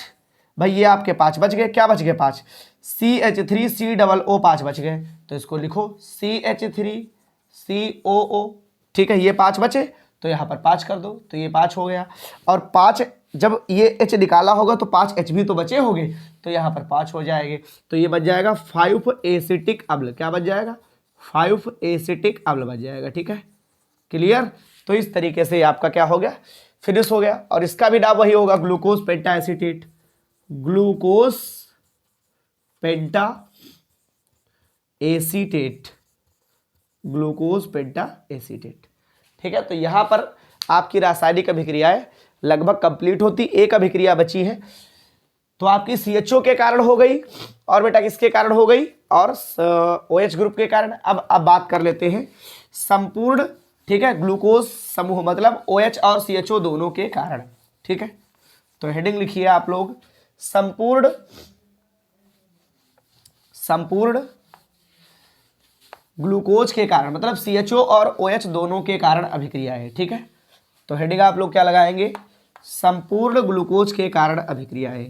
भाई ये आपके 5 बच गए, क्या बच गए 5, CH3COO 5 बच गए। तो इसको लिखो CH3COO, ठीक है। ये 5 बचे तो यहाँ पर 5 कर दो, तो ये 5 हो गया। और 5 जब ये H निकाला होगा तो 5 H भी तो बचे होंगे, तो यहाँ पर 5 हो जाएंगे। तो ये बच जाएगा 5 एसिटिक अम्ल, क्या बच जाएगा, 5 एसिटिक अम्ल बच जाएगा, ठीक है, क्लियर। तो इस तरीके से आपका क्या हो गया, फिनिश हो गया। और इसका भी नाम वही होगा, ग्लूकोज पेंटा एसीटेट, ग्लूकोज पेंटा एसीटेट, ग्लूकोज पेंटा एसीटेट, ठीक है। तो यहाँ पर आपकी रासायनिक अभिक्रियाएं लगभग कंप्लीट होती, एक अभिक्रिया बची है, तो आपकी CHO के कारण हो गई, और बेटा किसके कारण हो गई, और OH ग्रुप के कारण। अब बात कर लेते हैं संपूर्ण, ठीक है, ग्लूकोज समूह, मतलब OH और CHO दोनों के कारण, ठीक है। तो हेडिंग लिखिए आप लोग, संपूर्ण ग्लूकोज के कारण, मतलब CHO और OH दोनों के कारण अभिक्रिया है, ठीक है। तो हेडिंग आप लोग क्या लगाएंगे, संपूर्ण ग्लूकोज के कारण अभिक्रिया है।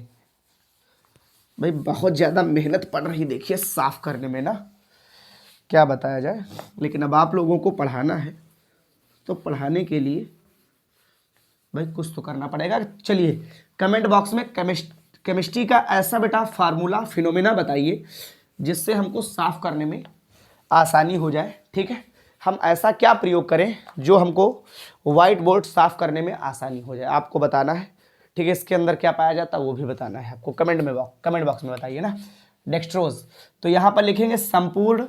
भाई बहुत ज़्यादा मेहनत पड़ रही देखिए साफ करने में ना, क्या बताया जाए। लेकिन अब आप लोगों को पढ़ाना है, तो पढ़ाने के लिए भाई कुछ तो करना पड़ेगा। चलिए कमेंट बॉक्स में केमिस्ट्री का ऐसा बेटा फार्मूला, फिनोमेना बताइए जिससे हमको साफ करने में आसानी हो जाए, ठीक है। हम ऐसा क्या प्रयोग करें जो हमको व्हाइट बोर्ड साफ करने में आसानी हो जाए, आपको बताना है, ठीक है। इसके अंदर क्या पाया जाता है वो भी बताना है आपको, कमेंट बॉक्स में बताइए ना। डेक्सट्रोज, तो यहाँ पर लिखेंगे संपूर्ण,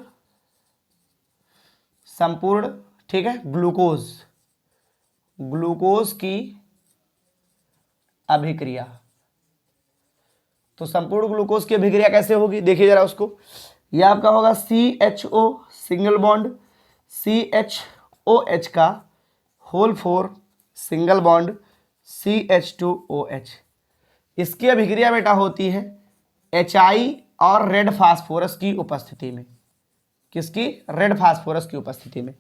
ठीक है, ग्लूकोज की अभिक्रिया। तो संपूर्ण ग्लूकोज की अभिक्रिया कैसे होगी, देखिए जरा उसको। यह आपका होगा CHO, सिंगल बॉन्ड CHOH का होल 4, सिंगल बॉन्ड CH2OH। इसकी अभिक्रिया बेटा होती है HI और रेड फास्फोरस की उपस्थिति में। किसकी, रेड फास्फोरस की उपस्थिति में।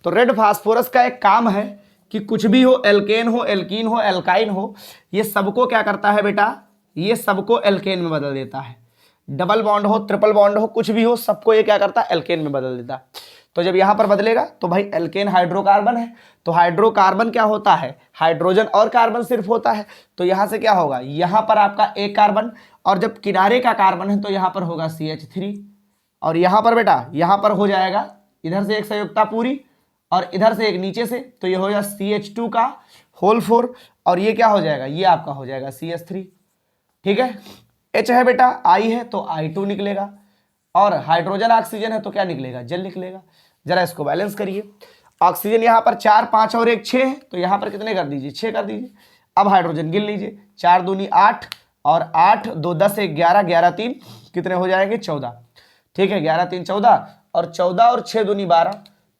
तो रेड फास्फोरस का एक काम है कि कुछ भी हो, एल्केन हो, एल्कीन हो, एल्काइन हो, ये सबको क्या करता है बेटा, ये सबको एल्केन में बदल देता है। डबल बॉन्ड हो, ट्रिपल बॉन्ड हो, कुछ भी हो, सबको ये क्या करता है, एल्केन में बदल देता। तो जब यहाँ पर बदलेगा तो भाई एल्केन हाइड्रोकार्बन है, तो हाइड्रोकार्बन क्या होता है, हाइड्रोजन और कार्बन सिर्फ होता है। तो यहाँ से क्या होगा, यहाँ पर आपका एक कार्बन, और जब किनारे का कार्बन है तो यहाँ पर होगा CH3, और यहाँ पर बेटा यहाँ पर हो जाएगा इधर से एक संयुक्ता पूरी और इधर से एक नीचे से, तो ये हो जाएगा CH2 का होल 4, और ये क्या हो जाएगा, ये आपका हो जाएगा CH3। ठीक है, H है बेटा, I है तो I2 निकलेगा, और हाइड्रोजन ऑक्सीजन है तो क्या निकलेगा, जल निकलेगा। जरा इसको बैलेंस करिए, ऑक्सीजन यहाँ पर 4 5 और 1 6 है, तो यहाँ पर कितने कर दीजिए, 6 कर दीजिए। अब हाइड्रोजन गिन लीजिए, 4 दूनी 8 और 8 2 10 1 11 11 3 कितने हो जाएंगे, 14। ठीक है, 11 3 14, और 14 और 6 दूनी 12,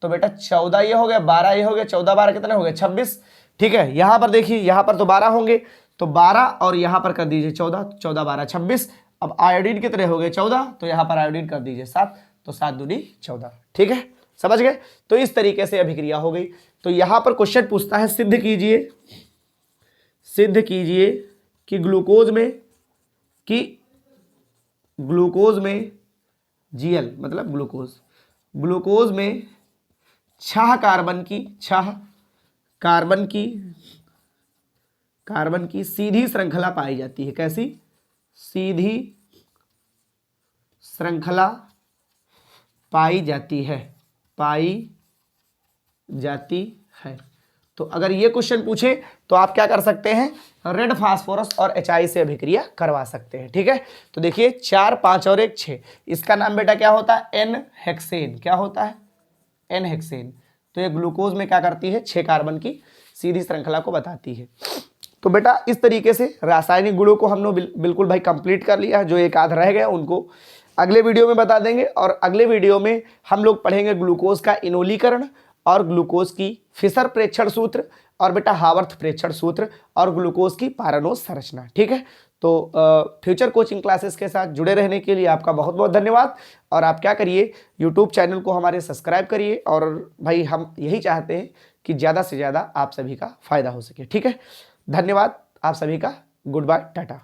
तो बेटा 14 ये हो गया, 12 ये हो गया, 14 12 कितने हो गए, 26। ठीक है, यहाँ पर देखिए, यहाँ पर तो 12 होंगे, तो 12 और यहाँ पर कर दीजिए 14, 14 12 26। अब आयोडीन कितने हो गए, 14, तो यहाँ पर आयोडीन कर दीजिए 7, तो 7 दूनी 14। ठीक है, समझ गए। तो इस तरीके से अभिक्रिया हो गई। तो यहाँ पर क्वेश्चन पूछता है, सिद्ध कीजिए कि ग्लूकोज में Gl मतलब ग्लूकोज में 6 कार्बन की सीधी श्रृंखला पाई जाती है। कैसी, सीधी श्रृंखला पाई जाती है। तो अगर ये क्वेश्चन पूछे तो आप क्या कर सकते हैं, रेड फास्फोरस और HI से अभिक्रिया करवा सकते हैं। ठीक है, तो देखिए 4 5 और 1 6, इसका नाम बेटा क्या होता है, N हेक्सेन। क्या होता है, N हेक्सेन। तो ये ग्लूकोज में क्या करती है, 6 कार्बन की सीधी श्रृंखला को बताती है। तो बेटा इस तरीके से रासायनिक गुणों को हमने बिल्कुल भाई कंप्लीट कर लिया है। जो एक आध रह गए उनको अगले वीडियो में बता देंगे, और अगले वीडियो में हम लोग पढ़ेंगे ग्लूकोज का इनोलीकरण और ग्लूकोज की फिशर प्रेक्षण सूत्र, और बेटा हावर्थ प्रेक्षण सूत्र, और ग्लूकोज की पारानोज संरचना। ठीक है, तो फ्यूचर कोचिंग क्लासेस के साथ जुड़े रहने के लिए आपका बहुत बहुत धन्यवाद। और आप क्या करिए, यूट्यूब चैनल को हमारे सब्सक्राइब करिए, और भाई हम यही चाहते हैं कि ज़्यादा से ज़्यादा आप सभी का फायदा हो सके। ठीक है, धन्यवाद आप सभी का, गुड बाय, टाटा।